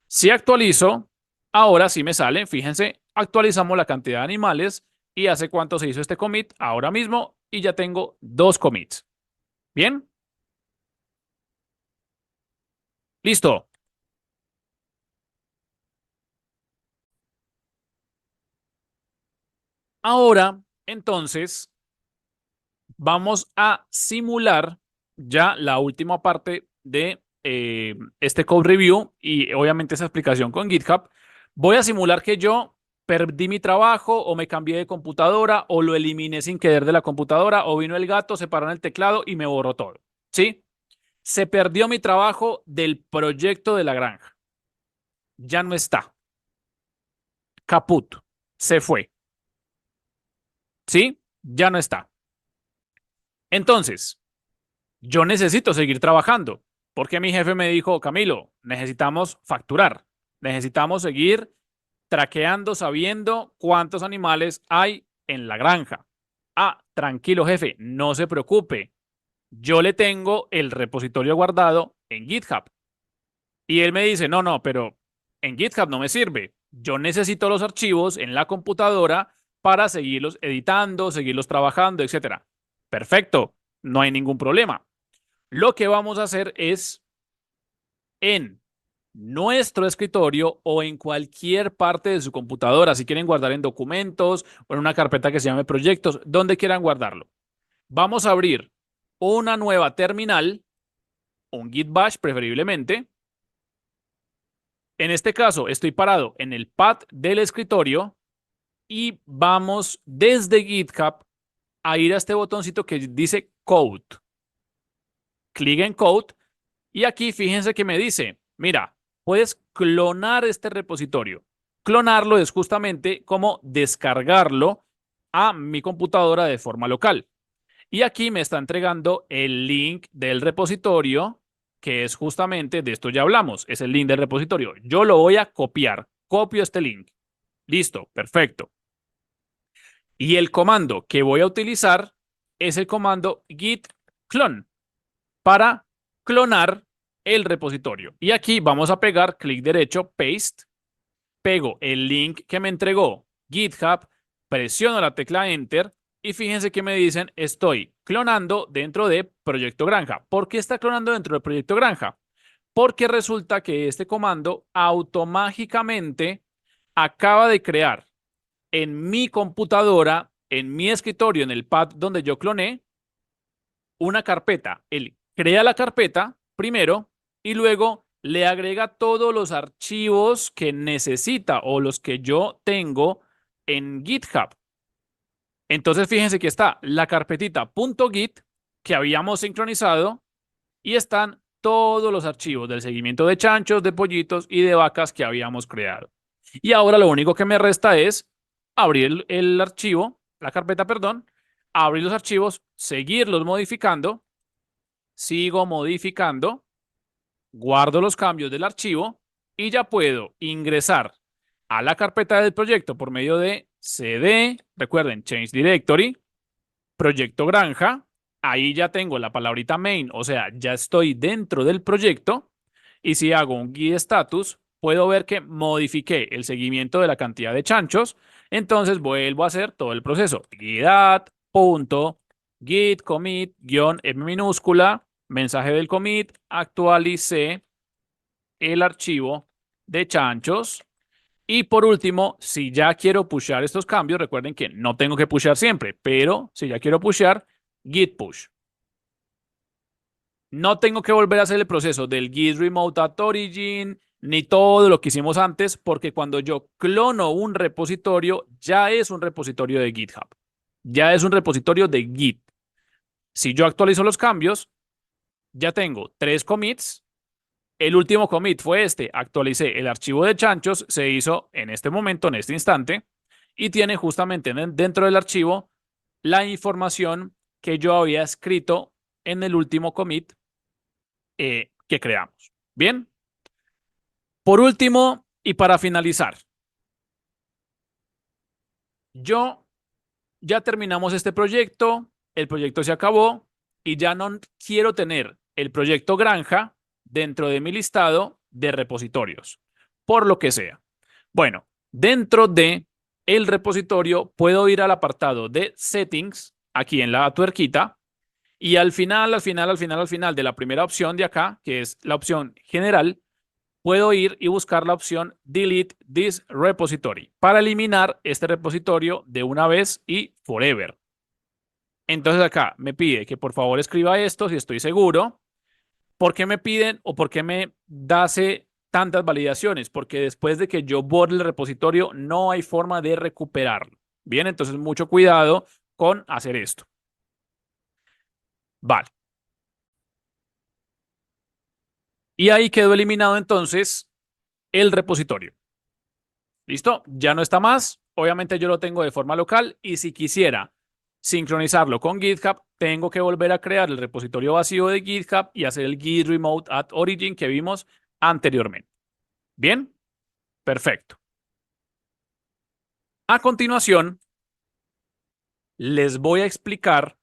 si actualizo, ahora sí me sale, fíjense, actualizamos la cantidad de animales y hace cuánto se hizo este commit ahora mismo y ya tengo 2 commits. Bien, listo. Ahora, entonces, vamos a simular ya la última parte de este code review y obviamente esa explicación con GitHub. Voy a simular que yo perdí mi trabajo o me cambié de computadora o lo eliminé sin querer de la computadora o vino el gato, se paró en el teclado y me borró todo. ¿Sí? Se perdió mi trabajo del proyecto de la granja. Ya no está. Caput. Se fue. ¿Sí? Ya no está. Entonces, yo necesito seguir trabajando, porque mi jefe me dijo, Camilo, necesitamos facturar, necesitamos seguir traqueando, sabiendo cuántos animales hay en la granja. Ah, tranquilo, jefe, no se preocupe. Yo le tengo el repositorio guardado en GitHub. Y él me dice, no, no, pero en GitHub no me sirve. Yo necesito los archivos en la computadora para seguirlos editando, seguirlos trabajando, etcétera. Perfecto, no hay ningún problema. Lo que vamos a hacer es en nuestro escritorio o en cualquier parte de su computadora, si quieren guardar en documentos o en una carpeta que se llame proyectos, donde quieran guardarlo. Vamos a abrir una nueva terminal, un Git Bash preferiblemente. En este caso, estoy parado en el pad del escritorio y vamos desde GitHub a ir a este botoncito que dice Code. Clic en Code y aquí fíjense que me dice, mira, puedes clonar este repositorio. Clonarlo es justamente como descargarlo a mi computadora de forma local. Y aquí me está entregando el link del repositorio, que es justamente de esto ya hablamos, es el link del repositorio. Yo lo voy a copiar. Copio este link. Listo, perfecto. Y el comando que voy a utilizar es el comando git clone para clonar el repositorio. Y aquí vamos a pegar clic derecho, paste, pego el link que me entregó GitHub, presiono la tecla Enter y fíjense que me dicen estoy clonando dentro de Proyecto Granja. ¿Por qué está clonando dentro de Proyecto Granja? Porque resulta que este comando automáticamente acaba de crear en mi computadora, en mi escritorio, en el pad donde yo cloné, una carpeta. Él crea la carpeta primero y luego le agrega todos los archivos que necesita o los que yo tengo en GitHub. Entonces fíjense que está la carpetita .git que habíamos sincronizado y están todos los archivos del seguimiento de chanchos, de pollitos y de vacas que habíamos creado. Y ahora lo único que me resta es abrir el archivo, la carpeta, perdón, abrir los archivos, seguirlos modificando, sigo modificando, guardo los cambios del archivo y ya puedo ingresar a la carpeta del proyecto por medio de cd, recuerden, change directory, proyecto granja, ahí ya tengo la palabrita main, o sea, ya estoy dentro del proyecto y si hago un git status, puedo ver que modifiqué el seguimiento de la cantidad de chanchos, entonces vuelvo a hacer todo el proceso, git add, punto, git commit, -m minúscula, mensaje del commit, actualicé el archivo de chanchos. Y por último, si ya quiero pushear estos cambios, recuerden que no tengo que pushear siempre, pero si ya quiero pushear, git push. No tengo que volver a hacer el proceso del git remote at origin, ni todo lo que hicimos antes, porque cuando yo clono un repositorio, ya es un repositorio de GitHub. Ya es un repositorio de Git. Si yo actualizo los cambios, ya tengo 3 commits. El último commit fue este. Actualicé el archivo de chanchos, se hizo en este momento, en este instante, y tiene justamente dentro del archivo la información que yo había escrito en el último commit que creamos. Bien. Por último, y para finalizar, ya terminamos este proyecto, el proyecto se acabó y ya no quiero tener el proyecto granja dentro de mi listado de repositorios, por lo que sea. Bueno, dentro de el repositorio puedo ir al apartado de settings, aquí en la tuerquita, y al final de la primera opción de acá, que es la opción general, puedo ir y buscar la opción Delete this repository para eliminar este repositorio de una vez y forever. Entonces acá me pide que por favor escriba esto si estoy seguro. ¿Por qué me piden o por qué me hace tantas validaciones? Porque después de que yo borre el repositorio no hay forma de recuperarlo. Bien, entonces mucho cuidado con hacer esto. Vale. Y ahí quedó eliminado entonces el repositorio. ¿Listo? Ya no está más. Obviamente yo lo tengo de forma local y si quisiera sincronizarlo con GitHub, tengo que volver a crear el repositorio vacío de GitHub y hacer el git remote at origin que vimos anteriormente. ¿Bien? Perfecto. A continuación, les voy a explicar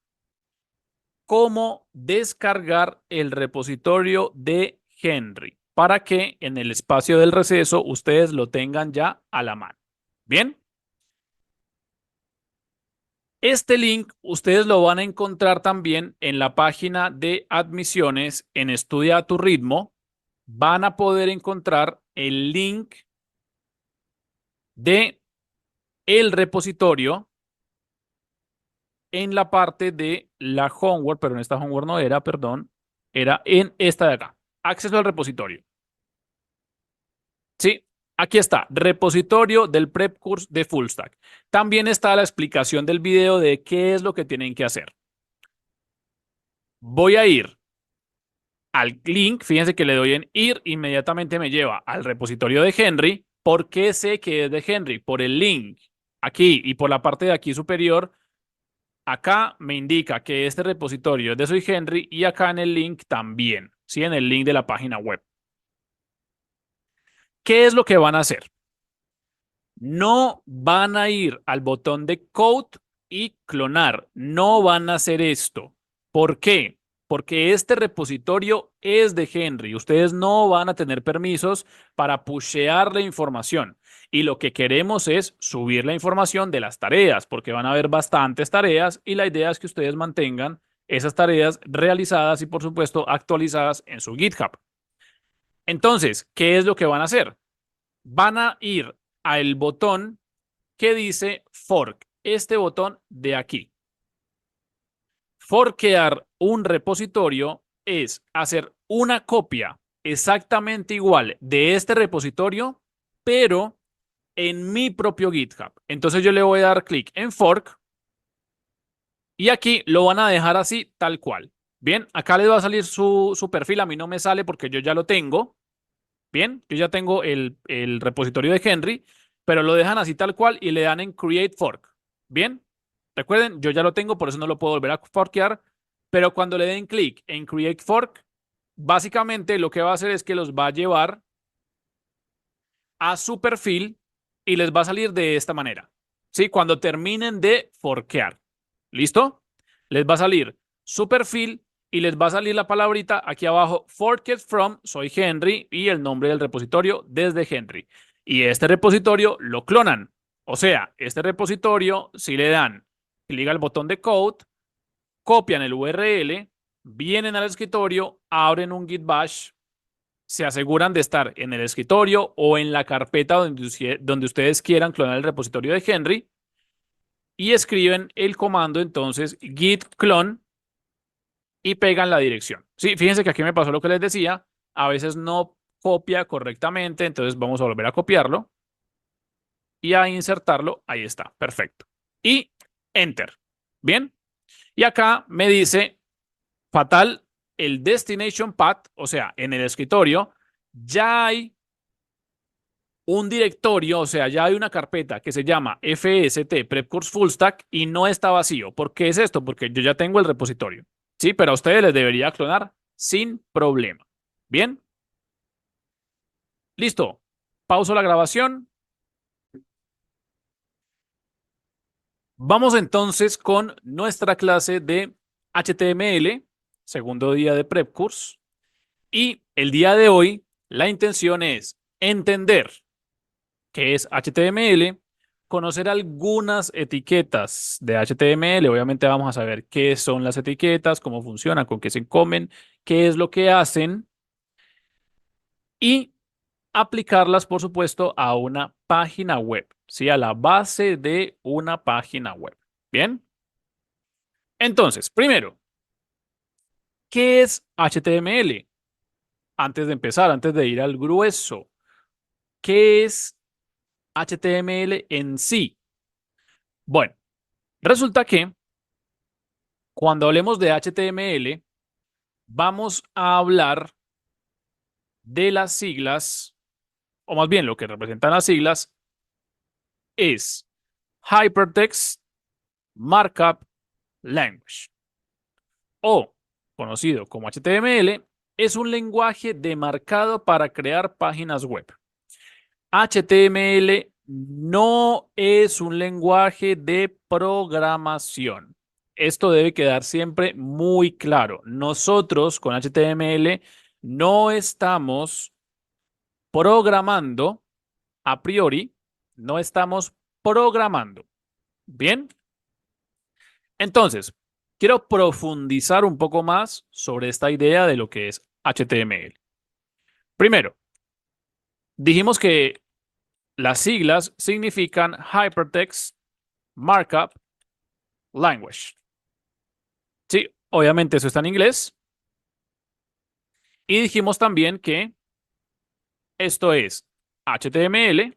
cómo descargar el repositorio de Henry para que en el espacio del receso ustedes lo tengan ya a la mano. ¿Bien? Este link ustedes lo van a encontrar también en la página de admisiones en Estudia a tu ritmo. Van a poder encontrar el link de el repositorio en la parte de la homework, pero en esta homework no era, perdón, era en esta de acá. Acceso al repositorio. Sí, aquí está, repositorio del Prep Course de Full Stack. También está la explicación del video de qué es lo que tienen que hacer. Voy a ir al link, fíjense que le doy en ir, inmediatamente me lleva al repositorio de Henry. ¿Por qué sé que es de Henry? Por el link aquí y por la parte de aquí superior. Acá me indica que este repositorio es de Soy Henry y acá en el link también, ¿sí? En el link de la página web. ¿Qué es lo que van a hacer? No van a ir al botón de Code y clonar. No van a hacer esto. ¿Por qué? Porque este repositorio es de Henry. Ustedes no van a tener permisos para pushear la información. Y lo que queremos es subir la información de las tareas, porque van a haber bastantes tareas y la idea es que ustedes mantengan esas tareas realizadas y, por supuesto, actualizadas en su GitHub. Entonces, ¿qué es lo que van a hacer? Van a ir al botón que dice fork, este botón de aquí. Forkear un repositorio es hacer una copia exactamente igual de este repositorio, pero en mi propio GitHub. Entonces yo le voy a dar clic en fork y aquí lo van a dejar así tal cual. Bien, acá les va a salir su perfil, a mí no me sale porque yo ya lo tengo. Bien, yo ya tengo el repositorio de Henry, pero lo dejan así tal cual y le dan en Create Fork. Bien, recuerden, yo ya lo tengo, por eso no lo puedo volver a forkear, pero cuando le den clic en Create Fork, básicamente lo que va a hacer es que los va a llevar a su perfil y les va a salir de esta manera. ¿Sí? Cuando terminen de forkear. ¿Listo? Les va a salir su perfil y les va a salir la palabrita aquí abajo, forked from, soy Henry, y el nombre del repositorio desde Henry. Y este repositorio lo clonan. O sea, este repositorio, si le dan clic al botón de code, copian el URL, vienen al escritorio, abren un Git Bash, se aseguran de estar en el escritorio o en la carpeta donde ustedes quieran clonar el repositorio de Henry y escriben el comando entonces git clone y pegan la dirección. Sí, fíjense que aquí me pasó lo que les decía, a veces no copia correctamente, entonces vamos a volver a copiarlo y a insertarlo, ahí está, perfecto. Y enter. Bien, y acá me dice fatal el destination path, o sea, en el escritorio ya hay un directorio, o sea, ya hay una carpeta que se llama FST Prep Course Full Stack y no está vacío. ¿Por qué es esto? Porque yo ya tengo el repositorio. Sí, pero a ustedes les debería clonar sin problema. Bien, listo. Pauso la grabación. Vamos entonces con nuestra clase de HTML, segundo día de Prep Course. Y el día de hoy, la intención es entender qué es HTML, conocer algunas etiquetas de HTML. Obviamente vamos a saber qué son las etiquetas, cómo funcionan, con qué se comen, qué es lo que hacen y aplicarlas, por supuesto, a una página web, ¿sí? A la base de una página web. Bien. Entonces, primero, ¿qué es HTML? Antes de empezar, antes de ir al grueso, ¿qué es HTML en sí? Bueno, resulta que cuando hablemos de HTML, vamos a hablar de las siglas, o más bien lo que representan las siglas es Hypertext Markup Language, o conocido como HTML, es un lenguaje de marcado para crear páginas web. HTML no es un lenguaje de programación. Esto debe quedar siempre muy claro. Nosotros con HTML no estamos programando a priori, no estamos programando. Bien, entonces, quiero profundizar un poco más sobre esta idea de lo que es HTML. Primero, dijimos que las siglas significan Hypertext Markup Language. Sí, obviamente eso está en inglés. Y dijimos también que esto es HTML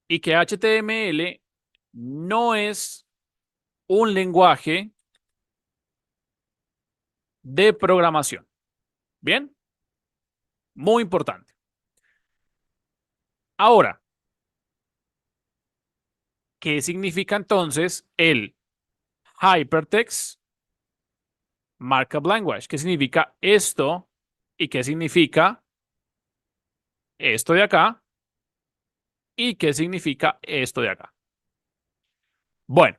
y que HTML no es un lenguaje de programación. Bien, muy importante. Ahora, ¿qué significa entonces el Hypertext Markup Language? ¿Qué significa esto y qué significa esto de acá y qué significa esto de acá? Bueno,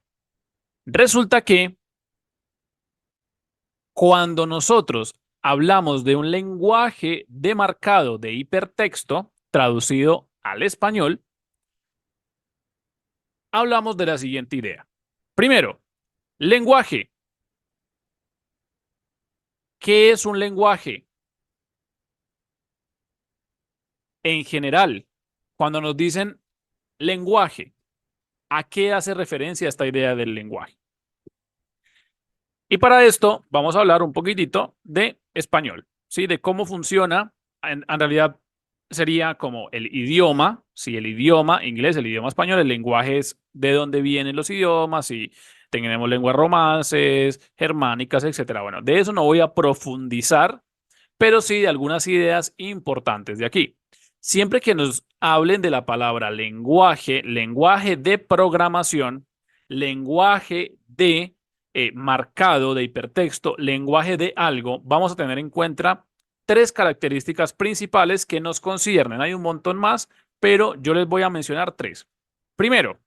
resulta que cuando nosotros hablamos de un lenguaje de marcado de hipertexto traducido al español, hablamos de la siguiente idea. Primero, lenguaje. ¿Qué es un lenguaje? En general, cuando nos dicen lenguaje, ¿a qué hace referencia esta idea del lenguaje? Y para esto vamos a hablar un poquitito de español, ¿sí? De cómo funciona. En realidad sería como el idioma, sí, el idioma inglés, el idioma español, el lenguaje es de dónde vienen los idiomas y tenemos lenguas romances, germánicas, etcétera. Bueno, de eso no voy a profundizar, pero sí de algunas ideas importantes de aquí. Siempre que nos hablen de la palabra lenguaje, lenguaje de programación, lenguaje de marcado de hipertexto, lenguaje de algo, vamos a tener en cuenta tres características principales que nos conciernen. Hay un montón más, pero yo les voy a mencionar tres. Primero,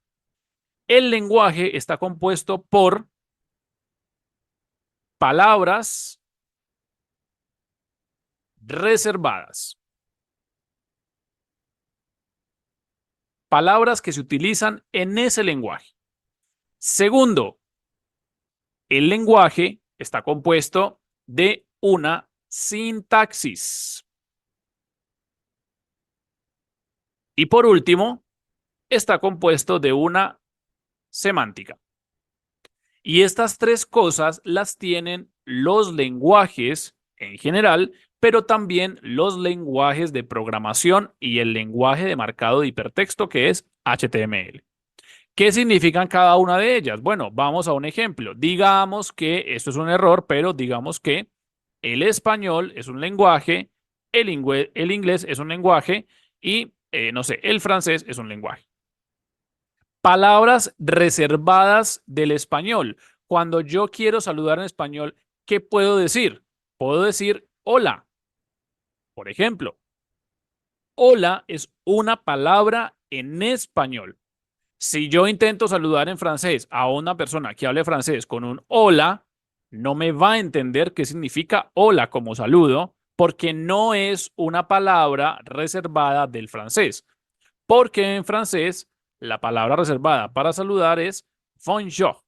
el lenguaje está compuesto por palabras reservadas. Palabras que se utilizan en ese lenguaje. Segundo, El lenguaje está compuesto de una sintaxis. Y por último, está compuesto de una semántica. Y estas tres cosas las tienen los lenguajes en general, pero también los lenguajes de programación y el lenguaje de marcado de hipertexto que es HTML. ¿Qué significan cada una de ellas? Bueno, vamos a un ejemplo. Digamos que esto es un error, pero digamos que el español es un lenguaje, el inglés es un lenguaje y, no sé, el francés es un lenguaje. Palabras reservadas del español. Cuando yo quiero saludar en español, ¿qué puedo decir? Puedo decir hola. Por ejemplo, hola es una palabra en español. Si yo intento saludar en francés a una persona que hable francés con un hola, no me va a entender qué significa hola como saludo, porque no es una palabra reservada del francés. Porque en francés la palabra reservada para saludar es bonjour.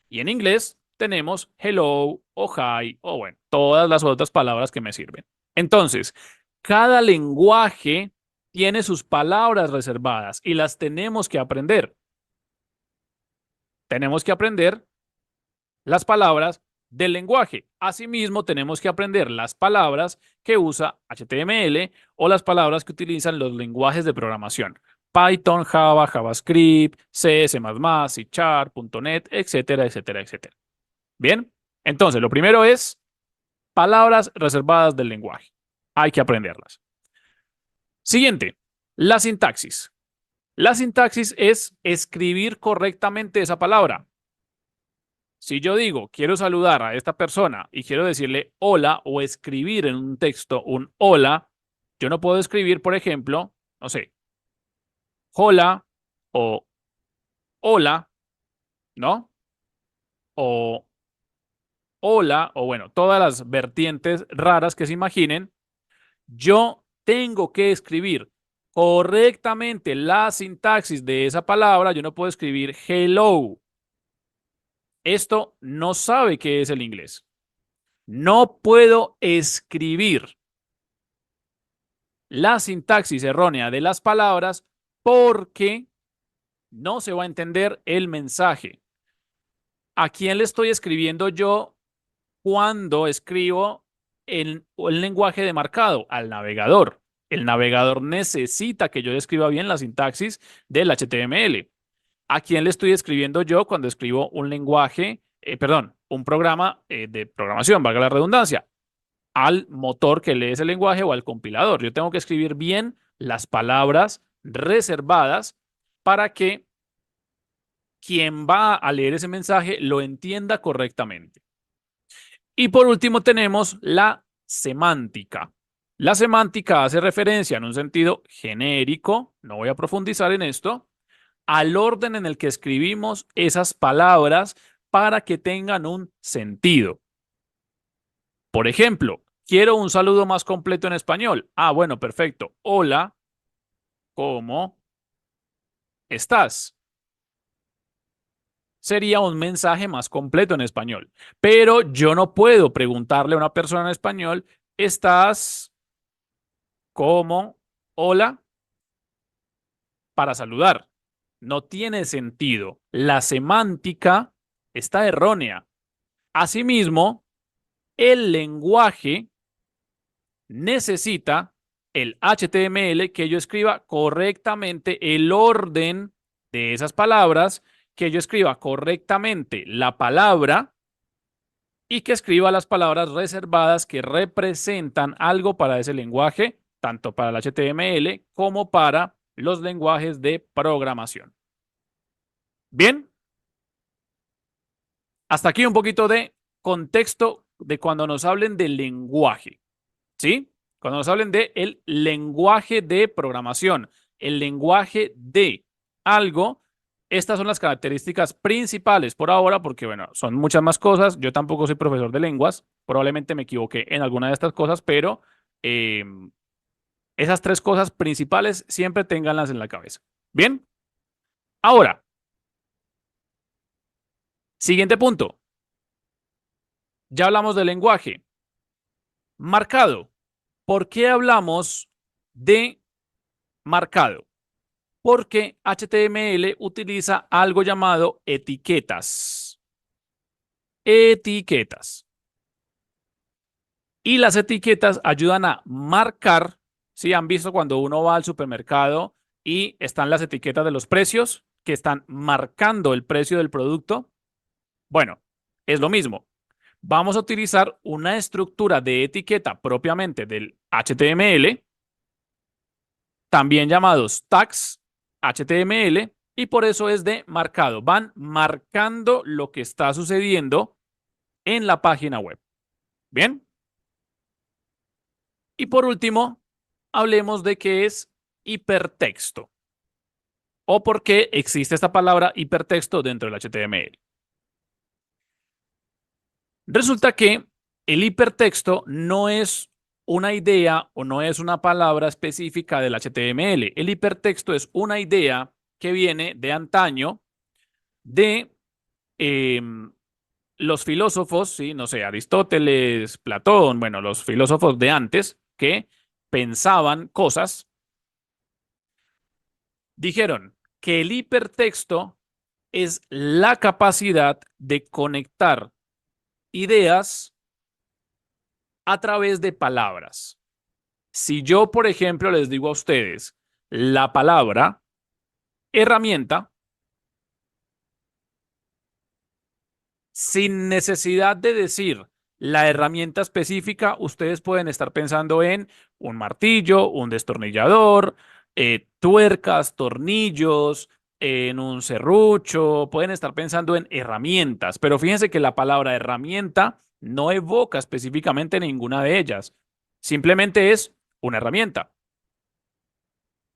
Y en inglés tenemos hello o hi o bueno, todas las otras palabras que me sirven. Entonces, cada lenguaje tiene sus palabras reservadas y las tenemos que aprender. Tenemos que aprender las palabras del lenguaje. Asimismo, tenemos que aprender las palabras que usa HTML o las palabras que utilizan los lenguajes de programación. Python, Java, JavaScript, C, C++, C Sharp, .NET, etcétera, etcétera, etcétera. Bien, entonces lo primero es palabras reservadas del lenguaje. Hay que aprenderlas. Siguiente, la sintaxis. La sintaxis es escribir correctamente esa palabra. Si yo digo, quiero saludar a esta persona y quiero decirle hola o escribir en un texto un hola, yo no puedo escribir, por ejemplo, no sé, hola o hola, ¿no? O hola, o bueno, todas las vertientes raras que se imaginen. Yo tengo que escribir correctamente la sintaxis de esa palabra. Yo no puedo escribir hello. Esto no sabe qué es el inglés. No puedo escribir la sintaxis errónea de las palabras porque no se va a entender el mensaje. ¿A quién le estoy escribiendo yo cuando escribo el lenguaje de marcado? Al navegador. El navegador necesita que yo escriba bien la sintaxis del HTML. ¿A quién le estoy escribiendo yo cuando escribo un lenguaje, perdón, un programa de programación, valga la redundancia? Al motor que lee ese lenguaje o al compilador. Yo tengo que escribir bien las palabras reservadas para que quien va a leer ese mensaje lo entienda correctamente. Y por último tenemos la semántica. La semántica hace referencia en un sentido genérico, no voy a profundizar en esto, al orden en el que escribimos esas palabras para que tengan un sentido. Por ejemplo, quiero un saludo más completo en español. Ah, bueno, perfecto. Hola, ¿cómo estás? Sería un mensaje más completo en español. Pero yo no puedo preguntarle a una persona en español, ¿estás como hola para saludar? No tiene sentido. La semántica está errónea. Asimismo, el lenguaje necesita el HTML que yo escriba correctamente el orden de esas palabras, que yo escriba correctamente la palabra y que escriba las palabras reservadas que representan algo para ese lenguaje, tanto para el HTML como para los lenguajes de programación. Bien, hasta aquí un poquito de contexto de cuando nos hablen del lenguaje, ¿sí? Cuando nos hablen de el lenguaje de programación, el lenguaje de algo, estas son las características principales por ahora, porque bueno, son muchas más cosas. Yo tampoco soy profesor de lenguas, probablemente me equivoqué en alguna de estas cosas, pero eh, esas tres cosas principales siempre ténganlas en la cabeza. Bien, ahora, Siguiente punto. Ya hablamos del lenguaje. Marcado. ¿Por qué hablamos de marcado? Porque HTML utiliza algo llamado etiquetas. Etiquetas. Y las etiquetas ayudan a marcar. ¿Sí? ¿Han visto cuando uno va al supermercado y están las etiquetas de los precios que están marcando el precio del producto? Bueno, es lo mismo. Vamos a utilizar una estructura de etiqueta propiamente del HTML, también llamados tags HTML, y por eso es de marcado. Van marcando lo que está sucediendo en la página web. ¿Bien? Y por último, hablemos de qué es hipertexto o por qué existe esta palabra hipertexto dentro del HTML. Resulta que el hipertexto no es una idea o no es una palabra específica del HTML. El hipertexto es una idea que viene de antaño de los filósofos, ¿sí? No sé, Aristóteles, Platón, bueno, los filósofos de antes que pensaban cosas, dijeron que el hipertexto es la capacidad de conectar ideas a través de palabras. Si yo, por ejemplo, les digo a ustedes la palabra herramienta, sin necesidad de decir la herramienta específica, ustedes pueden estar pensando en un martillo, un destornillador, tuercas, tornillos, en un serrucho, pueden estar pensando en herramientas, pero fíjense que la palabra herramienta no evoca específicamente ninguna de ellas, simplemente es una herramienta.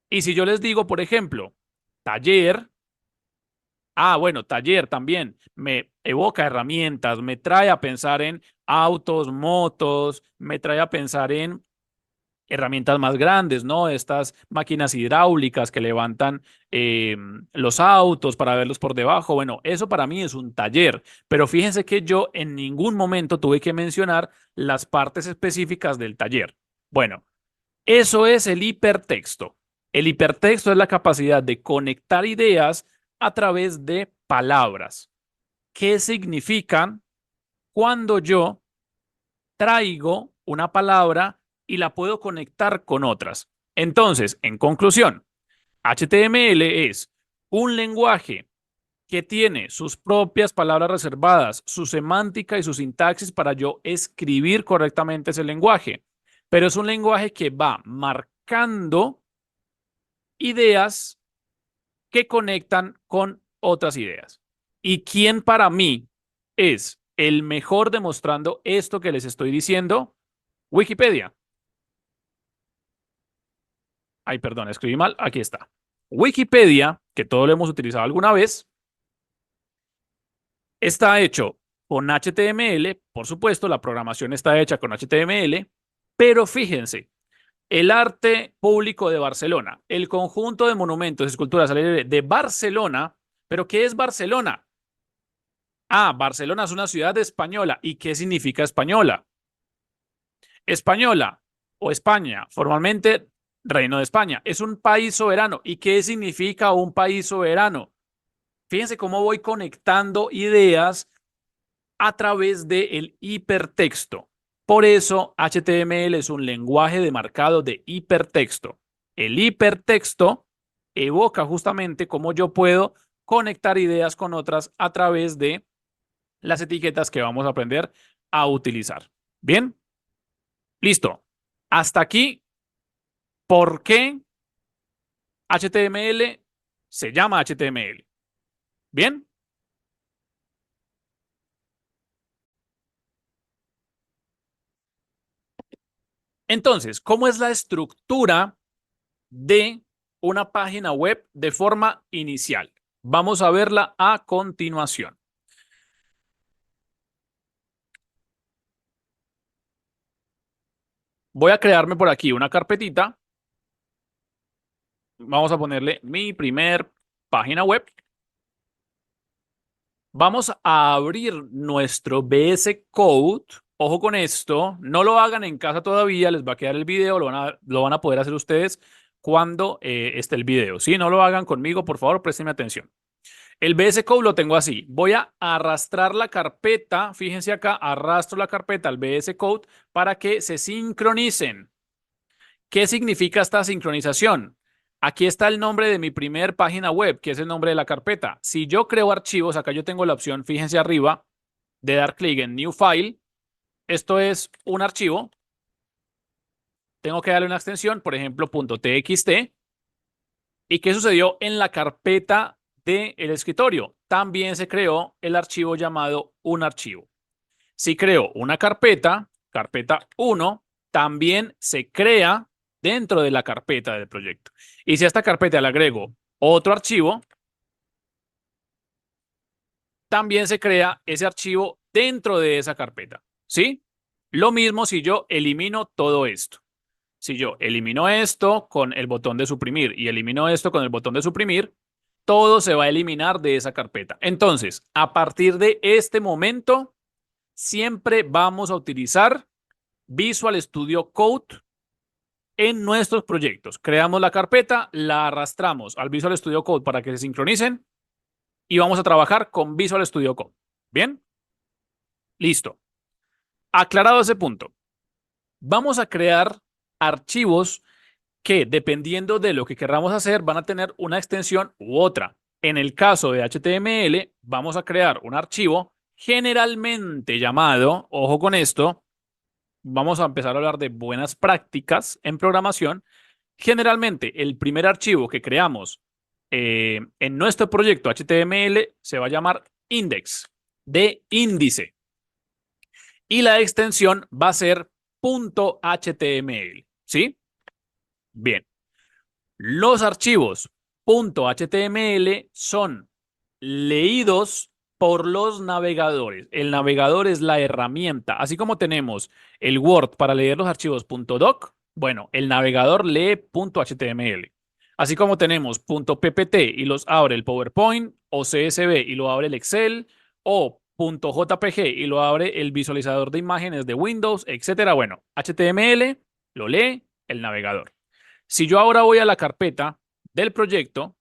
Y si yo les digo, por ejemplo, taller, bueno, taller también me evoca herramientas, me trae a pensar en autos, motos, me trae a pensar en herramientas más grandes, ¿no? Estas máquinas hidráulicas que levantan los autos para verlos por debajo. Bueno, eso para mí es un taller, pero fíjense que yo en ningún momento tuve que mencionar las partes específicas del taller. Bueno, eso es el hipertexto. El hipertexto es la capacidad de conectar ideas a través de palabras. ¿Qué significan cuando yo traigo una palabra y la puedo conectar con otras? Entonces, en conclusión, HTML es un lenguaje que tiene sus propias palabras reservadas, su semántica y su sintaxis para yo escribir correctamente ese lenguaje. Pero es un lenguaje que va marcando ideas que conectan con otras ideas. ¿Y quién para mí es el mejor demostrando esto que les estoy diciendo? Wikipedia. Ay, perdón, escribí mal. Aquí está. Wikipedia, que todos lo hemos utilizado alguna vez, está hecho con HTML. Por supuesto, la programación está hecha con HTML, pero fíjense, el arte público de Barcelona, el conjunto de monumentos y esculturas al aire libre de Barcelona. ¿Pero qué es Barcelona? Barcelona es una ciudad española. ¿Y qué significa española? Española o España, formalmente Reino de España, es un país soberano. ¿Y qué significa un país soberano? Fíjense cómo voy conectando ideas a través del hipertexto. Por eso HTML es un lenguaje de marcado de hipertexto. El hipertexto evoca justamente cómo yo puedo conectar ideas con otras a través de las etiquetas que vamos a aprender a utilizar. Bien, listo. Hasta aquí, ¿por qué HTML se llama HTML? Bien. Entonces, ¿cómo es la estructura de una página web de forma inicial? Vamos a verla a continuación. Voy a crearme por aquí una carpetita. Vamos a ponerle mi primer página web. Vamos a abrir nuestro VS Code. Ojo con esto, no lo hagan en casa todavía, les va a quedar el video, lo van a poder hacer ustedes cuando esté el video. Si no lo hagan conmigo, por favor, préstenme atención. El VS Code lo tengo así. Voy a arrastrar la carpeta, fíjense acá, arrastro la carpeta al VS Code para que se sincronicen. ¿Qué significa esta sincronización? Aquí está el nombre de mi primer página web, que es el nombre de la carpeta. Si yo creo archivos, acá yo tengo la opción, fíjense arriba, de dar clic en New File. Esto es un archivo. Tengo que darle una extensión, por ejemplo, .txt. ¿Y qué sucedió en la carpeta del escritorio? También se creó el archivo llamado un archivo. Si creo una carpeta, carpeta 1, también se crea dentro de la carpeta del proyecto. Y si a esta carpeta le agrego otro archivo, también se crea ese archivo dentro de esa carpeta. ¿Sí? Lo mismo si yo elimino todo esto. Si yo elimino esto con el botón de suprimir y elimino esto con el botón de suprimir, todo se va a eliminar de esa carpeta. Entonces, a partir de este momento, siempre vamos a utilizar Visual Studio Code en nuestros proyectos. Creamos la carpeta, la arrastramos al Visual Studio Code para que se sincronicen y vamos a trabajar con Visual Studio Code. ¿Bien? Listo. Aclarado ese punto, vamos a crear archivos que, dependiendo de lo que queramos hacer, van a tener una extensión u otra. En el caso de HTML, vamos a crear un archivo generalmente llamado, ojo con esto, vamos a empezar a hablar de buenas prácticas en programación. Generalmente, el primer archivo que creamos en nuestro proyecto HTML se va a llamar index, de índice. Y la extensión va a ser .html, ¿sí? Bien. Los archivos .html son leídos por los navegadores. El navegador es la herramienta. Así como tenemos el Word para leer los archivos .doc, bueno, el navegador lee .html. Así como tenemos .ppt y los abre el PowerPoint, o CSV y lo abre el Excel, o .jpg y lo abre el visualizador de imágenes de Windows, etcétera. Bueno, HTML lo lee el navegador. Si yo ahora voy a la carpeta del proyecto,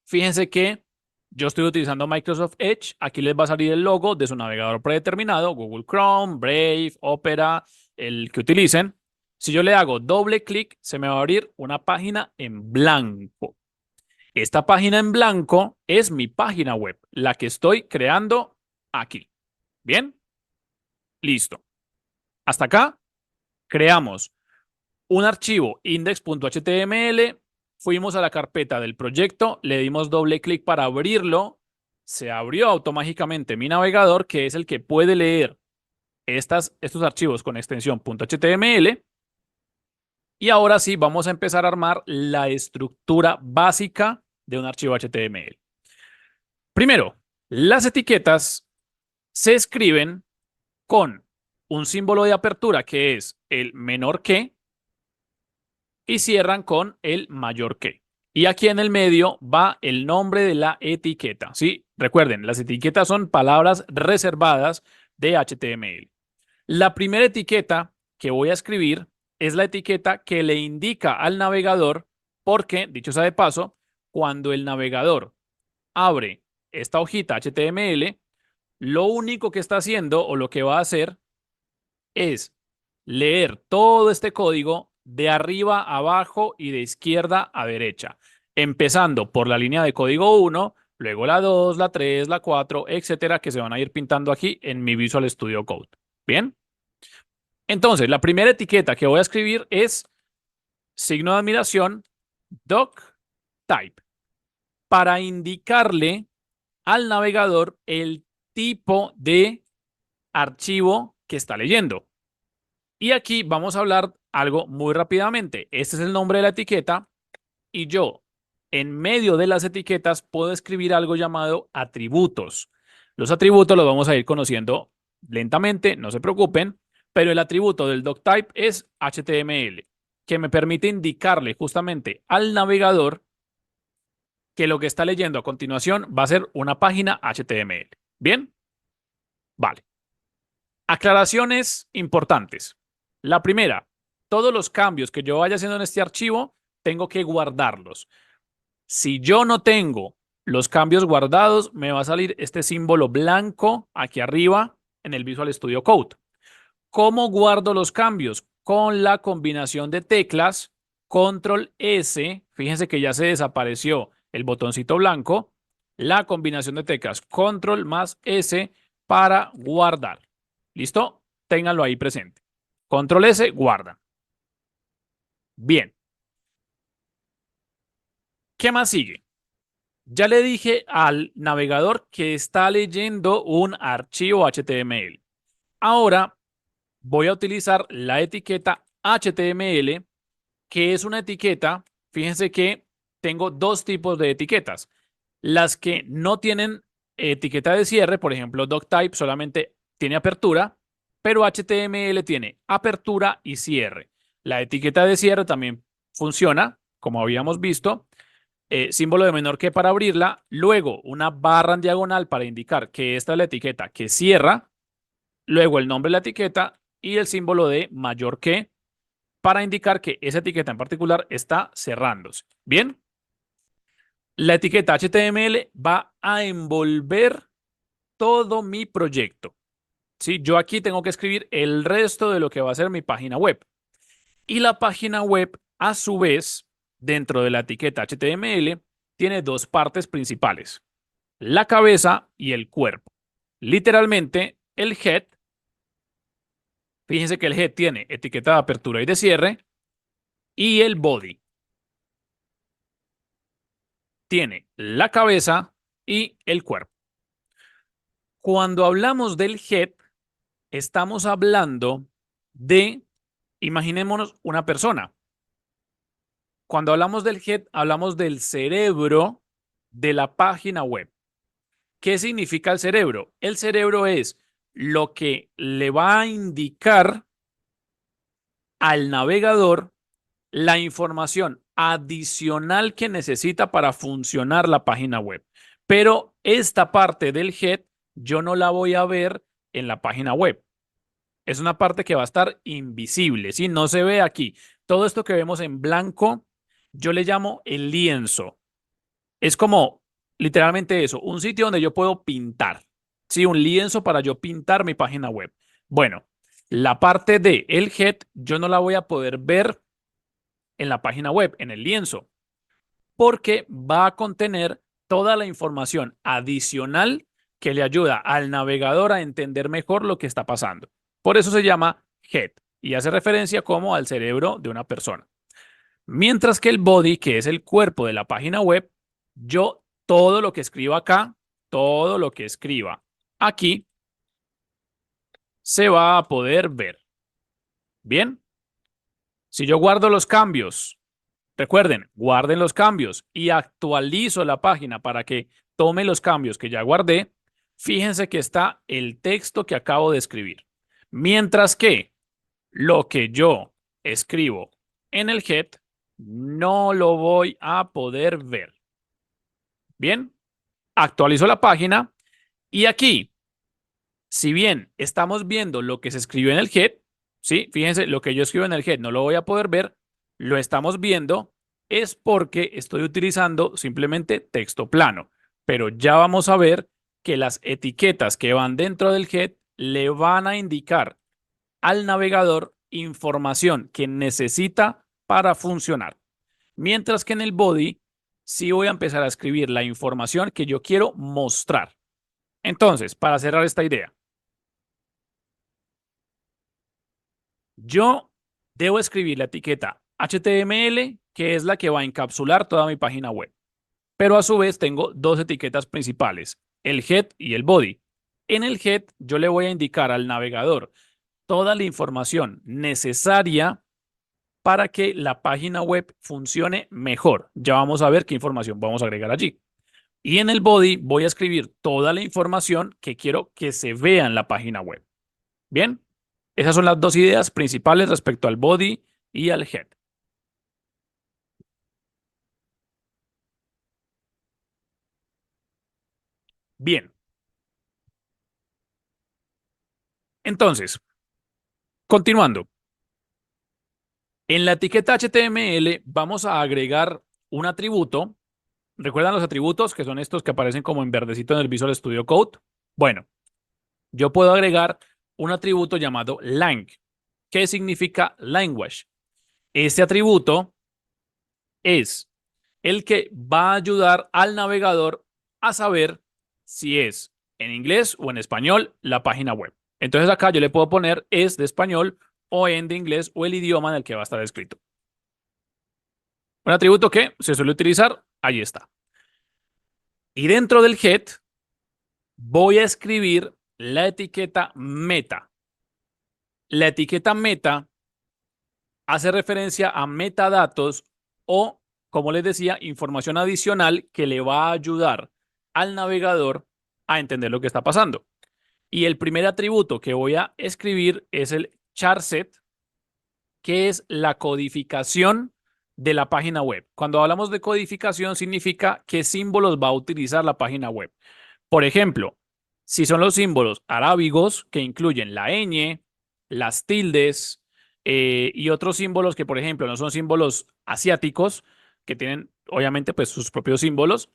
fíjense que yo estoy utilizando Microsoft Edge. Aquí les va a salir el logo de su navegador predeterminado, Google Chrome, Brave, Opera, el que utilicen. Si yo le hago doble clic, se me va a abrir una página en blanco. Esta página en blanco es mi página web, la que estoy creando aquí. ¿Bien? Listo. Hasta acá creamos un archivo index.html, fuimos a la carpeta del proyecto, le dimos doble clic para abrirlo, se abrió automáticamente mi navegador, que es el que puede leer estos archivos con extensión .html. Y ahora sí, vamos a empezar a armar la estructura básica de un archivo HTML. Primero, las etiquetas se escriben con un símbolo de apertura que es el menor que, y cierran con el mayor que. Y aquí en el medio va el nombre de la etiqueta, ¿sí? Recuerden, las etiquetas son palabras reservadas de HTML. La primera etiqueta que voy a escribir es la etiqueta que le indica al navegador, porque, dicho sea de paso, cuando el navegador abre esta hojita HTML, lo único que está haciendo o lo que va a hacer es leer todo este código de arriba a abajo y de izquierda a derecha, empezando por la línea de código 1, luego la 2, la 3, la 4, etcétera, que se van a ir pintando aquí en mi Visual Studio Code. ¿Bien? Entonces, la primera etiqueta que voy a escribir es signo de admiración, doc type, para indicarle al navegador el tipo de archivo que está leyendo. Y aquí vamos a hablar algo muy rápidamente. Este es el nombre de la etiqueta y yo, en medio de las etiquetas, puedo escribir algo llamado atributos. Los atributos los vamos a ir conociendo lentamente, no se preocupen, pero el atributo del doctype es HTML, que me permite indicarle justamente al navegador que lo que está leyendo a continuación va a ser una página HTML. ¿Bien? Vale. Aclaraciones importantes. La primera, todos los cambios que yo vaya haciendo en este archivo, tengo que guardarlos. Si yo no tengo los cambios guardados, me va a salir este símbolo blanco aquí arriba en el Visual Studio Code. ¿Cómo guardo los cambios? Con la combinación de teclas Control S, fíjense que ya se desapareció el botoncito blanco, la combinación de teclas Control más S para guardar. ¿Listo? Ténganlo ahí presente. Control S, guarda. Bien. ¿Qué más sigue? Ya le dije al navegador que está leyendo un archivo HTML. Ahora voy a utilizar la etiqueta HTML, que es una etiqueta. Fíjense que tengo dos tipos de etiquetas. Las que no tienen etiqueta de cierre, por ejemplo, doctype solamente tiene apertura, pero HTML tiene apertura y cierre. La etiqueta de cierre también funciona, como habíamos visto. Símbolo de menor que para abrirla, luego una barra en diagonal para indicar que esta es la etiqueta que cierra, luego el nombre de la etiqueta y el símbolo de mayor que para indicar que esa etiqueta en particular está cerrándose. Bien, la etiqueta HTML va a envolver todo mi proyecto. ¿Sí? Yo aquí tengo que escribir el resto de lo que va a ser mi página web. Y la página web, a su vez, dentro de la etiqueta HTML, tiene dos partes principales: la cabeza y el cuerpo. Literalmente, el head, fíjense que el head tiene etiqueta de apertura y de cierre, y el body tiene la cabeza y el cuerpo. Cuando hablamos del head, estamos hablando de, imaginémonos una persona. Cuando hablamos del head, hablamos del cerebro de la página web. ¿Qué significa el cerebro? El cerebro es lo que le va a indicar al navegador la información adicional que necesita para funcionar la página web. Pero esta parte del head yo no la voy a ver en la página web. Es una parte que va a estar invisible, ¿sí? No se ve aquí. Todo esto que vemos en blanco, yo le llamo el lienzo. Es como literalmente eso, un sitio donde yo puedo pintar, ¿sí? Un lienzo para yo pintar mi página web. Bueno, la parte de el head yo no la voy a poder ver en la página web, en el lienzo, porque va a contener toda la información adicional que le ayuda al navegador a entender mejor lo que está pasando. Por eso se llama head y hace referencia como al cerebro de una persona. Mientras que el body, que es el cuerpo de la página web, yo todo lo que escriba acá, todo lo que escriba aquí, se va a poder ver. Bien, si yo guardo los cambios, recuerden, guarden los cambios y actualizo la página para que tome los cambios que ya guardé, fíjense que está el texto que acabo de escribir. Mientras que lo que yo escribo en el head no lo voy a poder ver. Bien, actualizo la página y aquí, si bien estamos viendo lo que se escribió en el head, ¿sí? Fíjense, lo que yo escribo en el head no lo voy a poder ver, lo estamos viendo, es porque estoy utilizando simplemente texto plano. Pero ya vamos a ver que las etiquetas que van dentro del head le van a indicar al navegador información que necesita para funcionar. Mientras que en el body sí voy a empezar a escribir la información que yo quiero mostrar. Entonces, para cerrar esta idea, yo debo escribir la etiqueta HTML, que es la que va a encapsular toda mi página web. Pero a su vez tengo dos etiquetas principales, el head y el body. En el head yo le voy a indicar al navegador toda la información necesaria para que la página web funcione mejor. Ya vamos a ver qué información vamos a agregar allí. Y en el body voy a escribir toda la información que quiero que se vea en la página web. Bien, esas son las dos ideas principales respecto al body y al head. Bien, Entonces, continuando. En la etiqueta HTML vamos a agregar un atributo. ¿Recuerdan los atributos que son estos que aparecen como en verdecito en el Visual Studio Code? Bueno, yo puedo agregar un atributo llamado lang, que significa language. Este atributo es el que va a ayudar al navegador a saber si es en inglés o en español la página web. Entonces acá yo le puedo poner es de español o en de inglés o el idioma en el que va a estar escrito. Un atributo que se suele utilizar, ahí está. Y dentro del head voy a escribir la etiqueta meta. La etiqueta meta hace referencia a metadatos o, como les decía, información adicional que le va a ayudar al navegador a entender lo que está pasando. Y el primer atributo que voy a escribir es el charset, que es la codificación de la página web. Cuando hablamos de codificación significa qué símbolos va a utilizar la página web. Por ejemplo, si son los símbolos arábigos que incluyen la ñ, las tildes y otros símbolos que, por ejemplo, no son símbolos asiáticos, que tienen obviamente pues sus propios símbolos,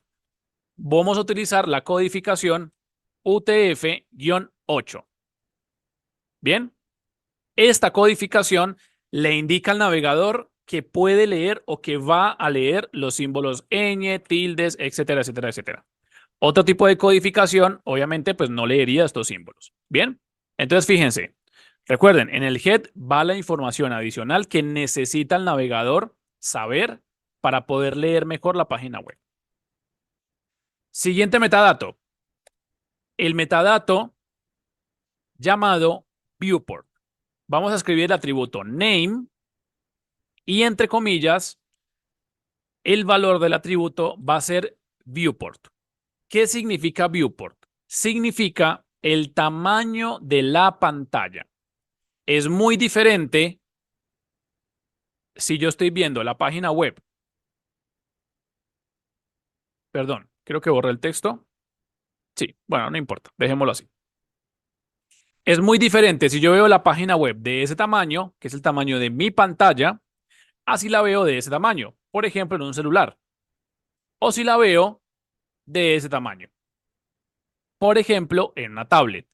vamos a utilizar la codificación UTF-8. Bien, esta codificación le indica al navegador que puede leer o que va a leer los símbolos ñ, tildes, etcétera, etcétera, etcétera. Otro tipo de codificación, obviamente, pues no leería estos símbolos. Bien, entonces fíjense, recuerden, en el head va la información adicional que necesita el navegador saber para poder leer mejor la página web. Siguiente metadato. El metadato llamado viewport. Vamos a escribir el atributo name y entre comillas, el valor del atributo va a ser viewport. ¿Qué significa viewport? Significa el tamaño de la pantalla. Es muy diferente si yo estoy viendo la página web. Perdón, creo que borré el texto. Sí, bueno, no importa, dejémoslo así. Es muy diferente si yo veo la página web de ese tamaño, que es el tamaño de mi pantalla, así la veo de ese tamaño, por ejemplo, en un celular. O si la veo de ese tamaño, por ejemplo, en una tablet.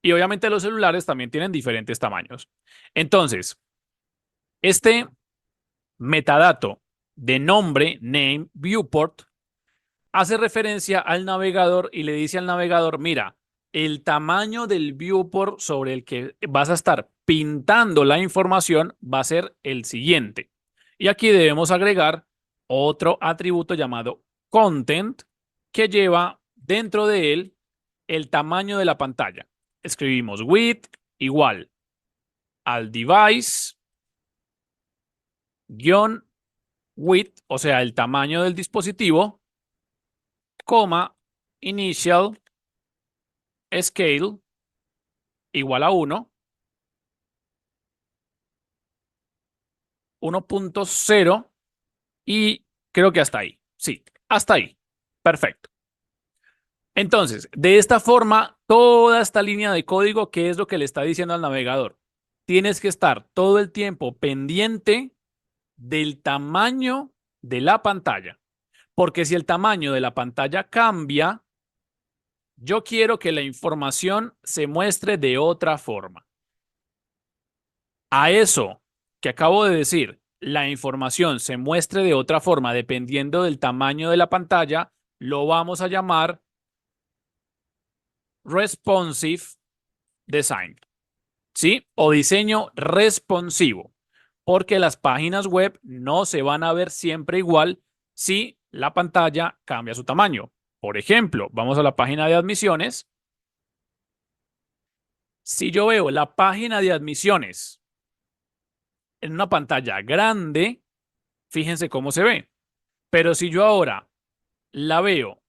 Y obviamente los celulares también tienen diferentes tamaños. Entonces, este metadato de nombre, name, viewport, hace referencia al navegador y le dice al navegador, mira, el tamaño del viewport sobre el que vas a estar pintando la información va a ser el siguiente. Y aquí debemos agregar otro atributo llamado content que lleva dentro de él el tamaño de la pantalla. Escribimos width igual al device guión width, o sea, el tamaño del dispositivo, coma, initial scale igual a 1, 1.0 y creo que hasta ahí. Sí, hasta ahí. Perfecto. Entonces, de esta forma, toda esta línea de código, ¿qué es lo que le está diciendo al navegador? Tienes que estar todo el tiempo pendiente del tamaño de la pantalla. Porque si el tamaño de la pantalla cambia, yo quiero que la información se muestre de otra forma. A eso que acabo de decir, la información se muestre de otra forma dependiendo del tamaño de la pantalla, lo vamos a llamar responsive design, ¿sí? O diseño responsivo, porque las páginas web no se van a ver siempre igual si la pantalla cambia su tamaño. Por ejemplo, vamos a la página de admisiones. Si yo veo la página de admisiones en una pantalla grande, fíjense cómo se ve. Pero si yo ahora la veo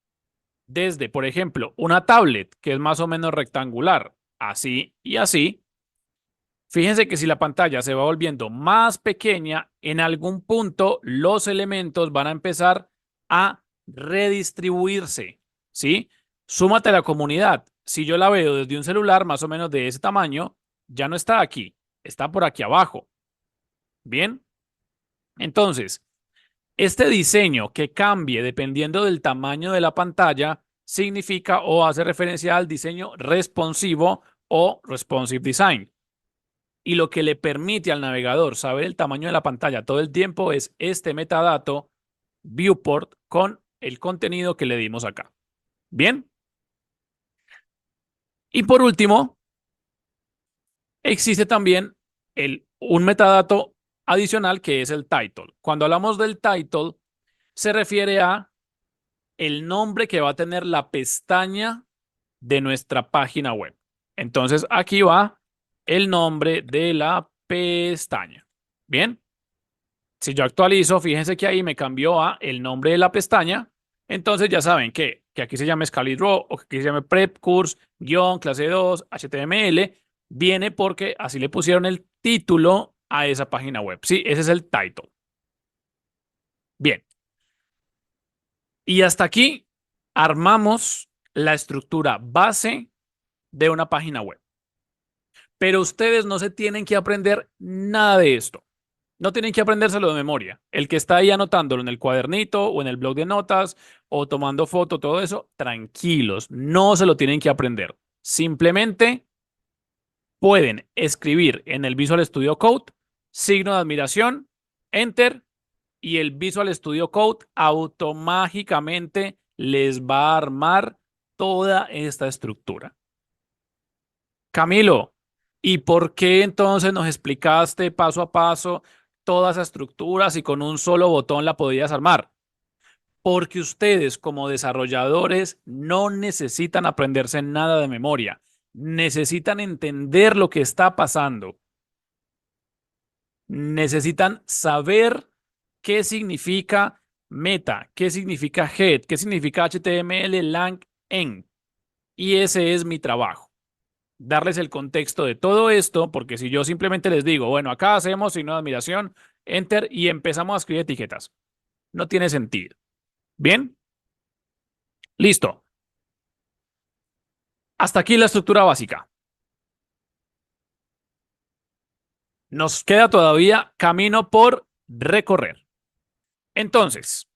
desde, por ejemplo, una tablet que es más o menos rectangular, así y así, fíjense que si la pantalla se va volviendo más pequeña, en algún punto los elementos van a empezar a redistribuirse, ¿sí? Súmate a la comunidad. si yo la veo desde un celular más o menos de ese tamaño, ya no está aquí, está por aquí abajo. Bien, entonces, este diseño que cambie dependiendo del tamaño de la pantalla significa o hace referencia al diseño responsivo o responsive design. Y lo que le permite al navegador saber el tamaño de la pantalla todo el tiempo es este metadato viewport con el contenido que le dimos acá. Bien. Y por último, existe también un metadato adicional que es el title. Cuando hablamos del title, se refiere a el nombre que va a tener la pestaña de nuestra página web. Entonces, aquí va el nombre de la pestaña. Bien. Si yo actualizo, fíjense que ahí me cambió a el nombre de la pestaña. Entonces ya saben que aquí se llama Scala Draw o que aquí se llama Prep Course, guión, clase 2, HTML. Viene porque así le pusieron el título a esa página web. Sí, ese es el title. Bien. Y hasta aquí armamos la estructura base de una página web. Pero ustedes no se tienen que aprender nada de esto. No tienen que aprendérselo de memoria. El que está ahí anotándolo en el cuadernito o en el blog de notas o tomando foto, todo eso, tranquilos, no se lo tienen que aprender. Simplemente pueden escribir en el Visual Studio Code, signo de admiración, enter, y el Visual Studio Code automáticamente les va a armar toda esta estructura. Camilo, ¿y por qué entonces nos explicaste paso a paso todas esas estructuras y con un solo botón la podías armar? Porque ustedes como desarrolladores no necesitan aprenderse nada de memoria, necesitan entender lo que está pasando, necesitan saber qué significa meta, qué significa head, qué significa HTML, lang, en. Y ese es mi trabajo. Darles el contexto de todo esto, porque si yo simplemente les digo, bueno, acá hacemos signo de admiración, enter y empezamos a escribir etiquetas, no tiene sentido. Bien, listo. Hasta aquí la estructura básica. Nos queda todavía camino por recorrer. Entonces,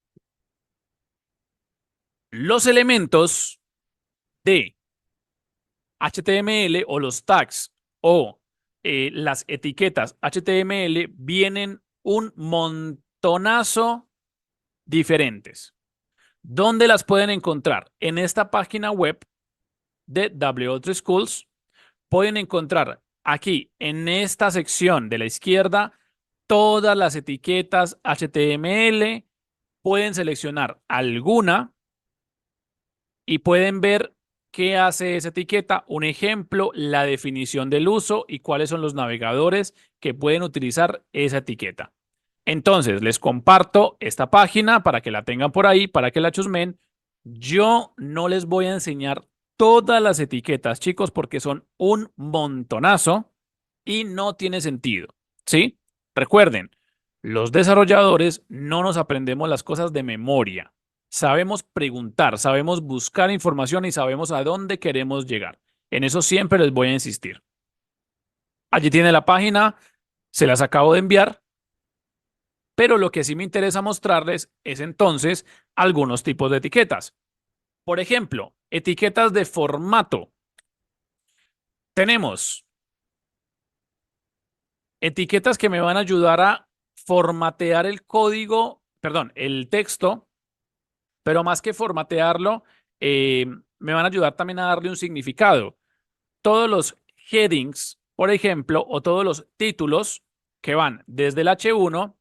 los elementos de HTML o los tags o las etiquetas HTML vienen un montonazo diferentes. ¿Dónde las pueden encontrar? En esta página web de W3 Schools pueden encontrar aquí en esta sección de la izquierda todas las etiquetas HTML. Pueden seleccionar alguna y pueden ver qué hace esa etiqueta. Un ejemplo, la definición del uso y cuáles son los navegadores que pueden utilizar esa etiqueta. Entonces, les comparto esta página para que la tengan por ahí, para que la chusmen. Yo no les voy a enseñar todas las etiquetas, chicos, porque son un montonazo y no tiene sentido. ¿Sí? Recuerden, los desarrolladores no nos aprendemos las cosas de memoria. Sabemos preguntar, sabemos buscar información y sabemos a dónde queremos llegar. En eso siempre les voy a insistir. Allí tiene la página, se las acabo de enviar. Pero lo que sí me interesa mostrarles es entonces algunos tipos de etiquetas. Por ejemplo, etiquetas de formato. Tenemos etiquetas que me van a ayudar a formatear el código, perdón, el texto, pero más que formatearlo, me van a ayudar también a darle un significado. Todos los headings, por ejemplo, o todos los títulos que van desde el H1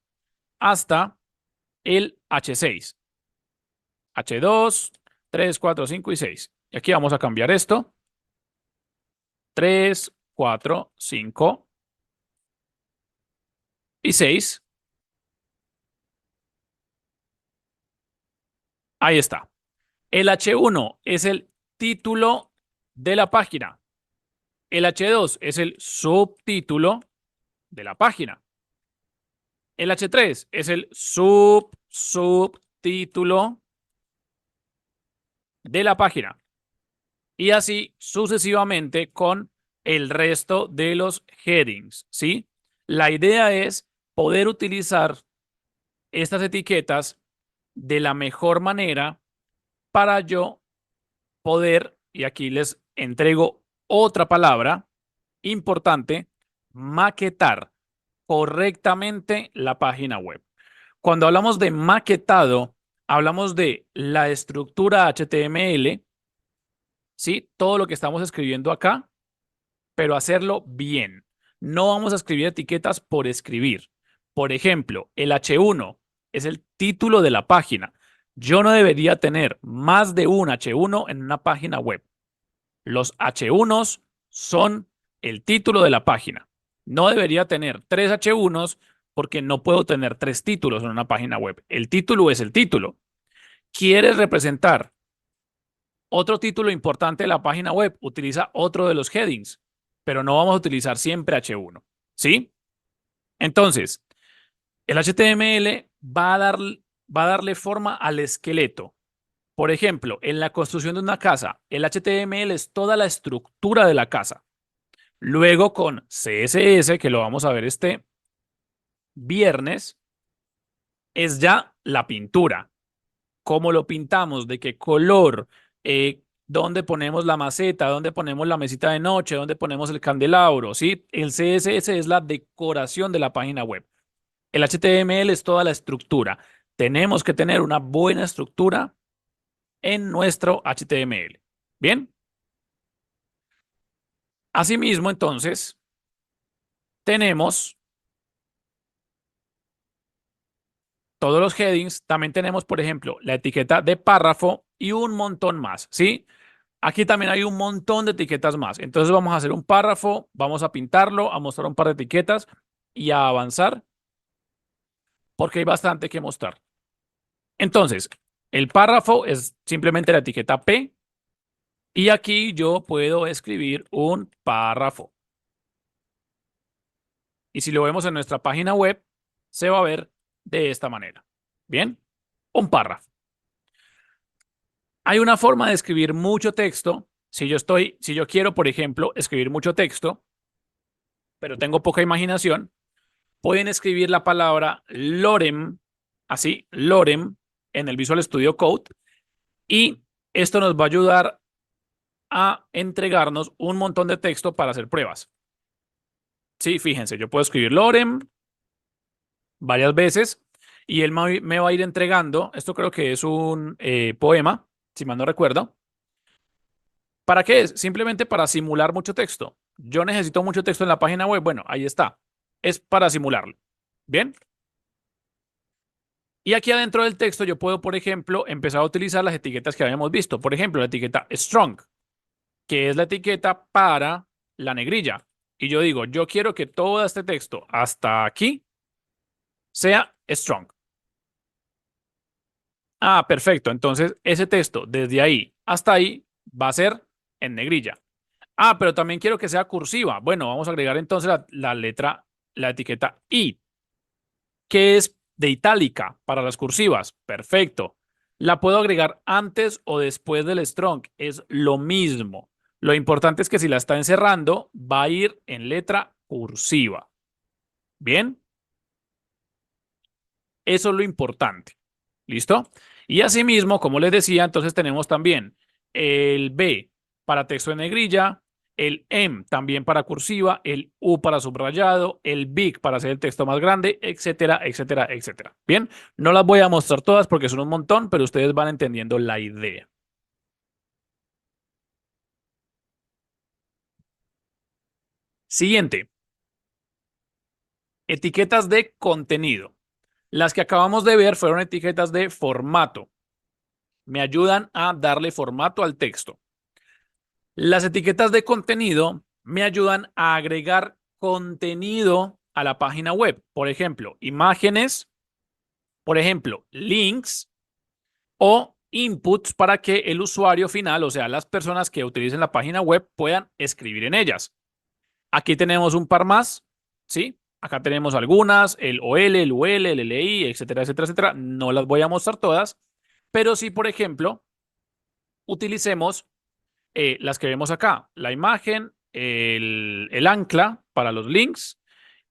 hasta el H6. H2, 3, 4, 5 y 6. Y aquí vamos a cambiar esto. 3, 4, 5 y 6. Ahí está. El H1 es el título de la página. El H2 es el subtítulo de la página. El H3 es el subtítulo de la página. Y así sucesivamente con el resto de los headings, ¿sí? La idea es poder utilizar estas etiquetas de la mejor manera para yo poder, y aquí les entrego otra palabra importante, maquetar correctamente la página web. Cuando hablamos de maquetado, hablamos de la estructura HTML, ¿sí? Todo lo que estamos escribiendo acá, pero hacerlo bien. No vamos a escribir etiquetas por escribir. Por ejemplo, el H1 es el título de la página. Yo no debería tener más de un H1 en una página web. Los H1s son el título de la página. No debería tener 3 H1s porque no puedo tener 3 títulos en una página web. El título es el título. ¿Quieres representar otro título importante de la página web? Utiliza otro de los headings, pero no vamos a utilizar siempre H1. ¿Sí? Entonces, el HTML va a darle forma al esqueleto. Por ejemplo, en la construcción de una casa, el HTML es toda la estructura de la casa. Luego con CSS, que lo vamos a ver este viernes, es ya la pintura. ¿Cómo lo pintamos? ¿De qué color? ¿Dónde ponemos la maceta? ¿Dónde ponemos la mesita de noche? ¿Dónde ponemos el candelabro? ¿Sí? El CSS es la decoración de la página web. El HTML es toda la estructura. Tenemos que tener una buena estructura en nuestro HTML. ¿Bien? Asimismo, entonces, tenemos todos los headings. También tenemos, por ejemplo, la etiqueta de párrafo y un montón más, ¿sí? Aquí también hay un montón de etiquetas más. Entonces vamos a hacer un párrafo, vamos a pintarlo, a mostrar un par de etiquetas y a avanzar porque hay bastante que mostrar. Entonces, el párrafo es simplemente la etiqueta P y aquí yo puedo escribir un párrafo. Y si lo vemos en nuestra página web, se va a ver de esta manera. Bien, un párrafo. Hay una forma de escribir mucho texto. Si yo quiero, por ejemplo, escribir mucho texto, pero tengo poca imaginación, pueden escribir la palabra lorem, así, lorem, en el Visual Studio Code, y esto nos va a ayudar a entregarnos un montón de texto para hacer pruebas. Sí, fíjense, yo puedo escribir lorem varias veces y él me va a ir entregando, esto creo que es un poema, si mal no recuerdo. ¿Para qué es? Simplemente para simular mucho texto. Yo necesito mucho texto en la página web. Bueno, ahí está. Es para simularlo. ¿Bien? Y aquí adentro del texto yo puedo, por ejemplo, empezar a utilizar las etiquetas que habíamos visto. Por ejemplo, la etiqueta strong, que es la etiqueta para la negrilla. Y yo digo, yo quiero que todo este texto hasta aquí sea strong. Ah, perfecto. Entonces, ese texto desde ahí hasta ahí va a ser en negrilla. Ah, pero también quiero que sea cursiva. Bueno, vamos a agregar entonces la letra, la etiqueta I, que es de itálica para las cursivas. Perfecto. La puedo agregar antes o después del strong. Es lo mismo. Lo importante es que si la está encerrando, va a ir en letra cursiva. ¿Bien? Eso es lo importante. ¿Listo? Y asimismo, como les decía, entonces tenemos también el B para texto en negrilla, el M también para cursiva, el U para subrayado, el big para hacer el texto más grande, etcétera, etcétera, etcétera. Bien, no las voy a mostrar todas porque son un montón, pero ustedes van entendiendo la idea. Siguiente, etiquetas de contenido. Las que acabamos de ver fueron etiquetas de formato. Me ayudan a darle formato al texto. Las etiquetas de contenido me ayudan a agregar contenido a la página web. Por ejemplo, imágenes, por ejemplo, links o inputs para que el usuario final, o sea, las personas que utilicen la página web, puedan escribir en ellas. Aquí tenemos un par más, ¿sí? Acá tenemos algunas, el OL, el UL, el LI, etcétera, etcétera, etcétera. No las voy a mostrar todas, pero sí, por ejemplo, utilicemos las que vemos acá, la imagen, el ancla para los links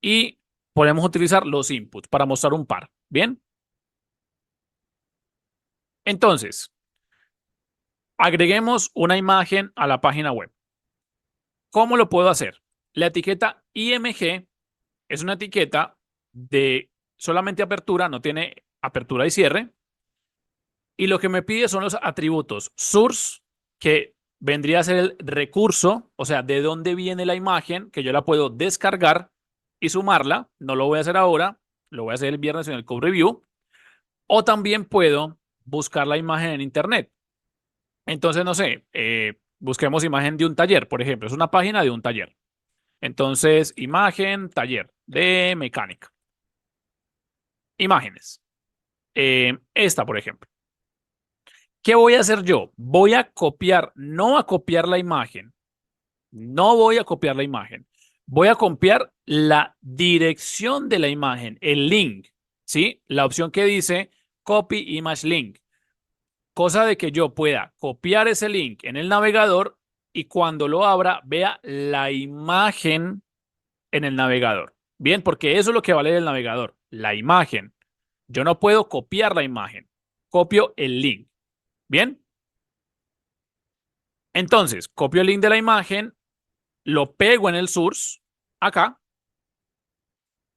y podemos utilizar los inputs para mostrar un par. ¿Bien? Entonces, agreguemos una imagen a la página web. ¿Cómo lo puedo hacer? La etiqueta IMG es una etiqueta de solamente apertura, no tiene apertura y cierre. Y lo que me pide son los atributos source, que vendría a ser el recurso, o sea, de dónde viene la imagen, que yo la puedo descargar y sumarla. No lo voy a hacer ahora, lo voy a hacer el viernes en el code review. O también puedo buscar la imagen en internet. Entonces, no sé, busquemos imagen de un taller, por ejemplo, es una página de un taller. Entonces, imagen, taller de mecánica. Imágenes. Esta, por ejemplo. ¿Qué voy a hacer yo? Voy a copiar, no a copiar la imagen. No voy a copiar la imagen. Voy a copiar la dirección de la imagen, el link, ¿sí? La opción que dice Copy Image Link. Cosa de que yo pueda copiar ese link en el navegador y cuando lo abra vea la imagen en el navegador. Bien, porque eso es lo que vale el navegador, la imagen. Yo no puedo copiar la imagen, copio el link. Bien. Entonces, copio el link de la imagen, lo pego en el source, acá,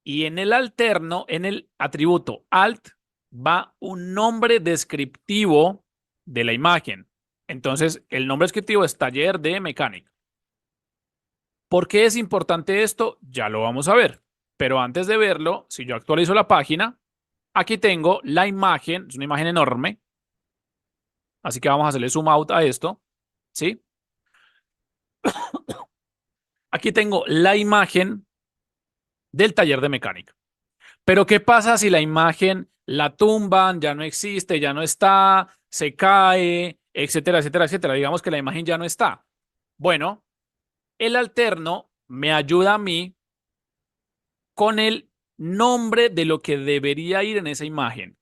y en el alterno, en el atributo alt, va un nombre descriptivo de la imagen. Entonces, el nombre descriptivo es taller de mecánica. ¿Por qué es importante esto? Ya lo vamos a ver. Pero antes de verlo, si yo actualizo la página, aquí tengo la imagen, es una imagen enorme. Así que vamos a hacerle zoom out a esto, ¿sí? Aquí tengo la imagen del taller de mecánica. Pero ¿qué pasa si la imagen la tumban, ya no existe, ya no está, se cae, etcétera, etcétera, etcétera? Digamos que la imagen ya no está. Bueno, el alterno me ayuda a mí con el nombre de lo que debería ir en esa imagen.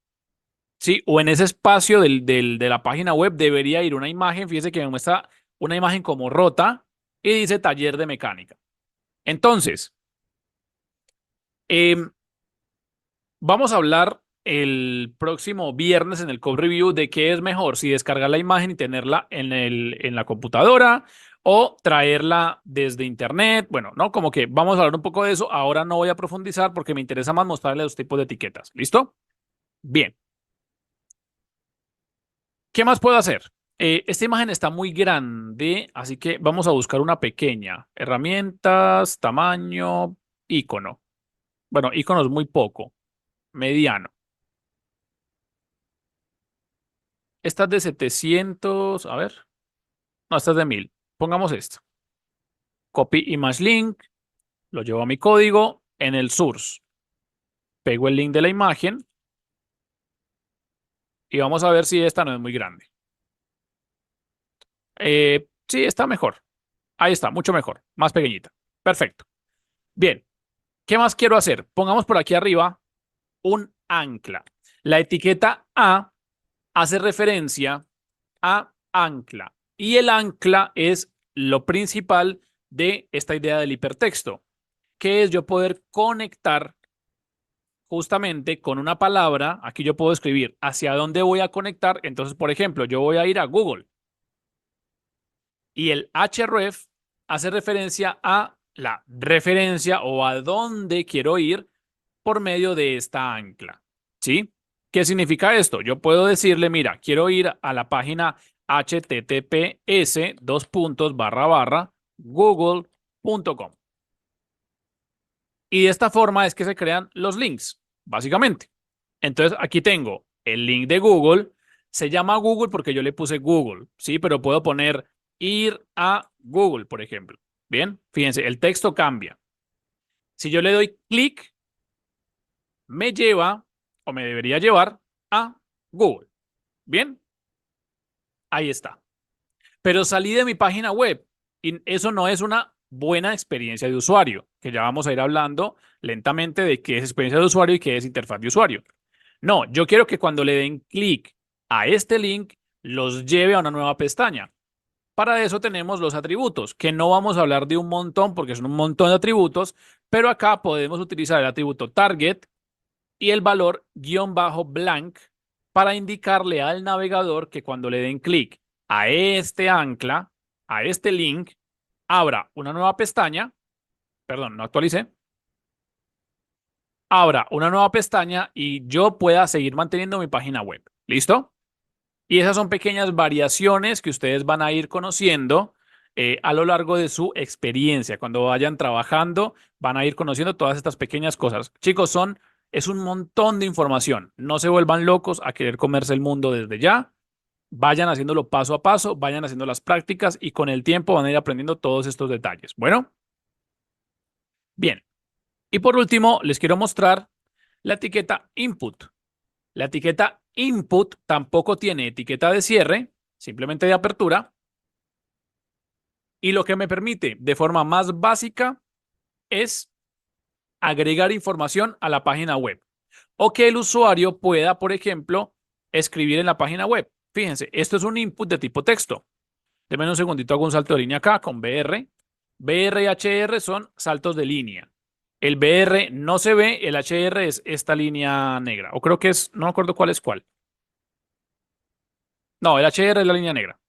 ¿Sí? O en ese espacio de la página web debería ir una imagen. Fíjese que me muestra una imagen como rota y dice taller de mecánica. Entonces, vamos a hablar el próximo viernes en el code review de qué es mejor, si descargar la imagen y tenerla en la computadora o traerla desde internet. Bueno, no, como que vamos a hablar un poco de eso. Ahora no voy a profundizar porque me interesa más mostrarles los tipos de etiquetas. ¿Listo? Bien. ¿Qué más puedo hacer? Esta imagen está muy grande, así que vamos a buscar una pequeña. Herramientas, tamaño, icono. Bueno, icono es muy poco. Mediano. Esta es de 700, a ver. No, esta es de 1000. Pongamos esto. Copy image link. Lo llevo a mi código en el source. Pego el link de la imagen. Y vamos a ver si esta no es muy grande. Sí, está mejor. Ahí está, mucho mejor. Más pequeñita. Perfecto. Bien. ¿Qué más quiero hacer? Pongamos por aquí arriba un ancla. La etiqueta A hace referencia a ancla. Y el ancla es lo principal de esta idea del hipertexto, que es yo poder conectar justamente con una palabra. Aquí yo puedo escribir hacia dónde voy a conectar. Entonces, por ejemplo, yo voy a ir a Google. Y el href hace referencia a la referencia o a dónde quiero ir por medio de esta ancla. ¿Sí? ¿Qué significa esto? Yo puedo decirle, mira, quiero ir a la página https://google.com. Y de esta forma es que se crean los links, básicamente. Entonces, aquí tengo el link de Google. Se llama Google porque yo le puse Google, ¿sí? Pero puedo poner ir a Google, por ejemplo. Bien, fíjense, el texto cambia. Si yo le doy clic, me lleva o me debería llevar a Google. Bien, ahí está. Pero salí de mi página web y eso no es una buena experiencia de usuario, que ya vamos a ir hablando lentamente de qué es experiencia de usuario y qué es interfaz de usuario. No, yo quiero que cuando le den clic a este link, los lleve a una nueva pestaña. Para eso tenemos los atributos, que no vamos a hablar de un montón porque son un montón de atributos, pero acá podemos utilizar el atributo target y el valor --blank para indicarle al navegador que cuando le den clic a este ancla, a este link, abra una nueva pestaña, perdón, no actualicé, abra una nueva pestaña y yo pueda seguir manteniendo mi página web. ¿Listo? Y esas son pequeñas variaciones que ustedes van a ir conociendo a lo largo de su experiencia. Cuando vayan trabajando, van a ir conociendo todas estas pequeñas cosas. Chicos, es un montón de información. No se vuelvan locos a querer comerse el mundo desde ya. Vayan haciéndolo paso a paso, vayan haciendo las prácticas y con el tiempo van a ir aprendiendo todos estos detalles. Bueno, bien. Y por último, les quiero mostrar la etiqueta input. La etiqueta input tampoco tiene etiqueta de cierre, simplemente de apertura. Y lo que me permite de forma más básica es agregar información a la página web. O que el usuario pueda, por ejemplo, escribir en la página web. Fíjense, esto es un input de tipo texto. Denme un segundito, hago un salto de línea acá con BR. BR y HR son saltos de línea. El BR no se ve, el HR es esta línea negra. O creo que es, no me acuerdo cuál es cuál. No, el HR es la línea negra.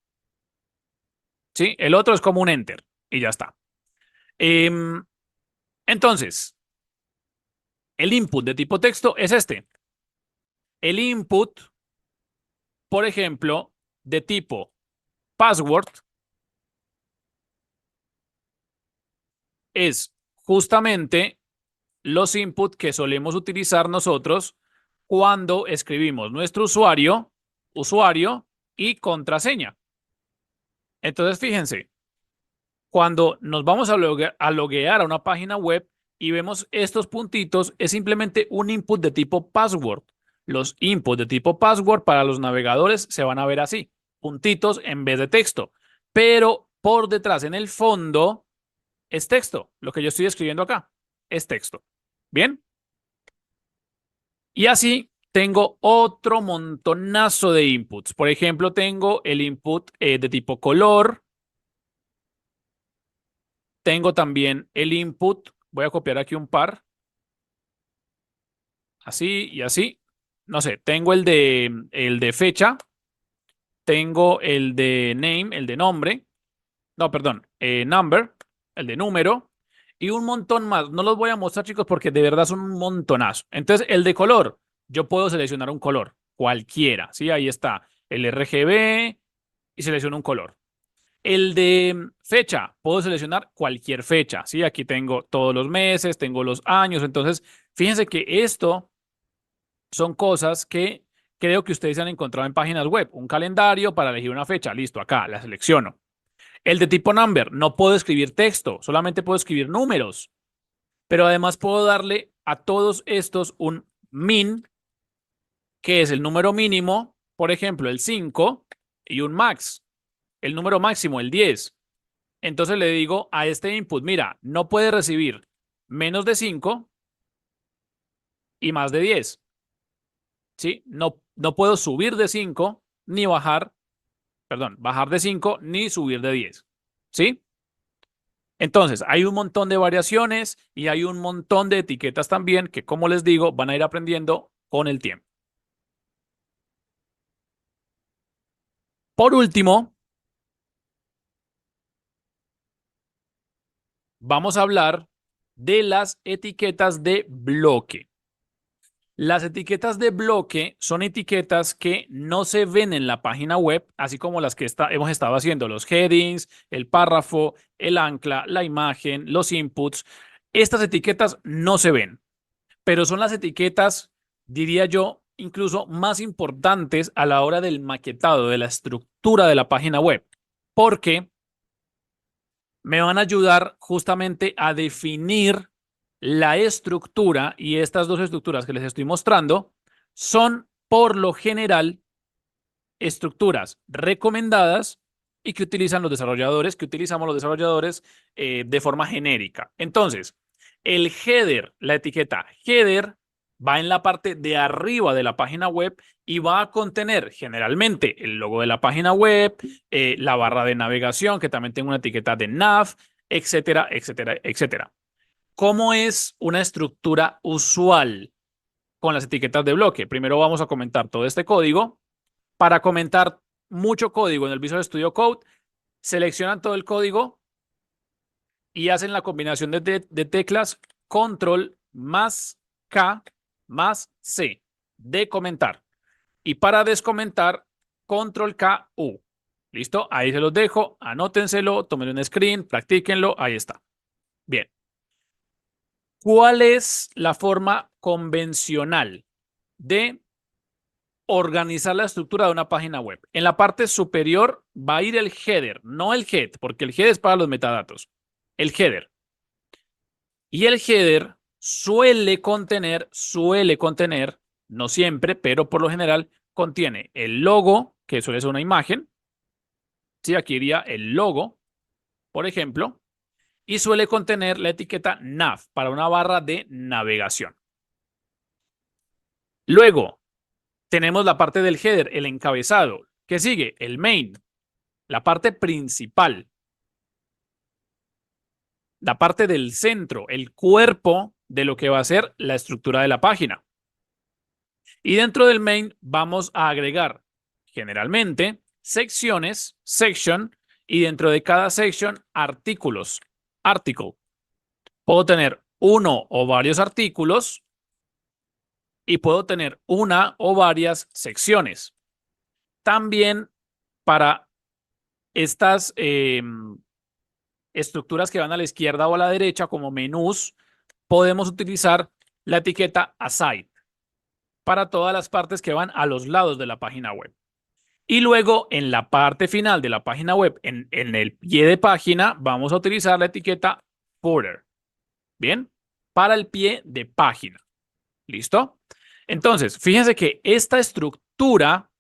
¿Sí? El otro es como un enter y ya está. Entonces, el input de tipo texto es este. El input, por ejemplo, de tipo password es justamente los inputs que solemos utilizar nosotros cuando escribimos nuestro usuario y contraseña. Entonces, fíjense, cuando nos vamos a loguear a una página web y vemos estos puntitos, es simplemente un input de tipo password. Los inputs de tipo password para los navegadores se van a ver así, puntitos en vez de texto. Pero por detrás, en el fondo, es texto. Lo que yo estoy escribiendo acá es texto. ¿Bien? Y así tengo otro montonazo de inputs. Por ejemplo, tengo el input de tipo color. Tengo también el input. Voy a copiar aquí un par. Así y así. No sé, tengo el de fecha. Tengo el de name, el de nombre. No, perdón, number, el de número. Y un montón más. No los voy a mostrar, chicos, porque de verdad son un montonazo. Entonces, el de color. Yo puedo seleccionar un color. Cualquiera. ¿Sí? Ahí está. El RGB y selecciono un color. El de fecha, puedo seleccionar cualquier fecha, ¿sí? Aquí tengo todos los meses, tengo los años, entonces fíjense que esto son cosas que creo que ustedes han encontrado en páginas web. Un calendario para elegir una fecha, listo, acá la selecciono. El de tipo number, no puedo escribir texto, solamente puedo escribir números, pero además puedo darle a todos estos un min, que es el número mínimo, por ejemplo, el 5, y un max, el número máximo, el 10. Entonces le digo a este input, mira, no puede recibir menos de 5 y más de 10. ¿Sí? No puedo subir de 5 ni bajar, perdón, bajar de 5 ni subir de 10. ¿Sí? Entonces, hay un montón de variaciones y hay un montón de etiquetas también que, como les digo, van a ir aprendiendo con el tiempo. Por último, vamos a hablar de las etiquetas de bloque. Las etiquetas de bloque son etiquetas que no se ven en la página web, así como las que hemos estado haciendo, los headings, el párrafo, el ancla, la imagen, los inputs. Estas etiquetas no se ven, pero son las etiquetas, diría yo, incluso más importantes a la hora del maquetado, de la estructura de la página web, porque me van a ayudar justamente a definir la estructura, y estas dos estructuras que les estoy mostrando son por lo general estructuras recomendadas y que utilizan los desarrolladores, que utilizamos los desarrolladores de forma genérica. Entonces, el header, la etiqueta header va en la parte de arriba de la página web y va a contener generalmente el logo de la página web, la barra de navegación, que también tiene una etiqueta de nav, etcétera, etcétera, etcétera. ¿Cómo es una estructura usual con las etiquetas de bloque? Primero vamos a comentar todo este código. Para comentar mucho código en el Visual Studio Code, seleccionan todo el código y hacen la combinación de teclas Control más K más C de comentar. Y para descomentar, Control K U. ¿Listo? Ahí se los dejo. Anótenselo, tomen un screen, practíquenlo. Ahí está. Bien. ¿Cuál es la forma convencional de organizar la estructura de una página web? En la parte superior va a ir el header, no el head, porque el head es para los metadatos. El header. Y el header suele contener, no siempre, pero por lo general contiene el logo, que suele ser una imagen. Sí, aquí iría el logo, por ejemplo, y suele contener la etiqueta nav para una barra de navegación. Luego, tenemos la parte del header, el encabezado. ¿Qué sigue? El main, la parte principal. La parte del centro, el cuerpo de lo que va a ser la estructura de la página. Y dentro del main vamos a agregar generalmente secciones, section, y dentro de cada section artículos, article. Puedo tener uno o varios artículos y puedo tener una o varias secciones. También para estas estructuras que van a la izquierda o a la derecha como menús, podemos utilizar la etiqueta aside para todas las partes que van a los lados de la página web. Y luego en la parte final de la página web, en el pie de página, vamos a utilizar la etiqueta footer. Bien, para el pie de página. ¿Listo? Entonces, fíjense que esta estructura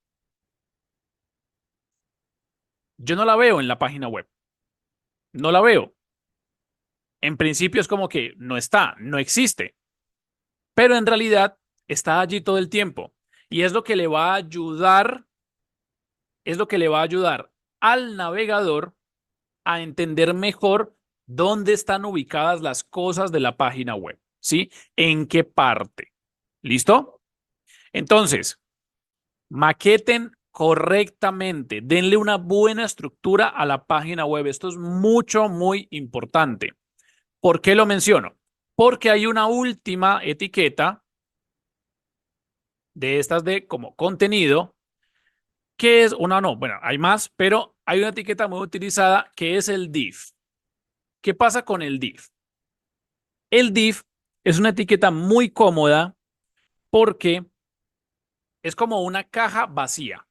yo no la veo en la página web. No la veo. En principio es como que no está, no existe. Pero en realidad está allí todo el tiempo. Y es lo que le va a ayudar, al navegador a entender mejor dónde están ubicadas las cosas de la página web. ¿Sí? ¿En qué parte? ¿Listo? Entonces, maqueten correctamente, denle una buena estructura a la página web. Esto es muy importante. ¿Por qué lo menciono? Porque hay una última etiqueta de estas de como contenido, que es una, no, bueno, hay más, pero hay una etiqueta muy utilizada que es el div. ¿Qué pasa con el div? El div es una etiqueta muy cómoda porque es como una caja vacía.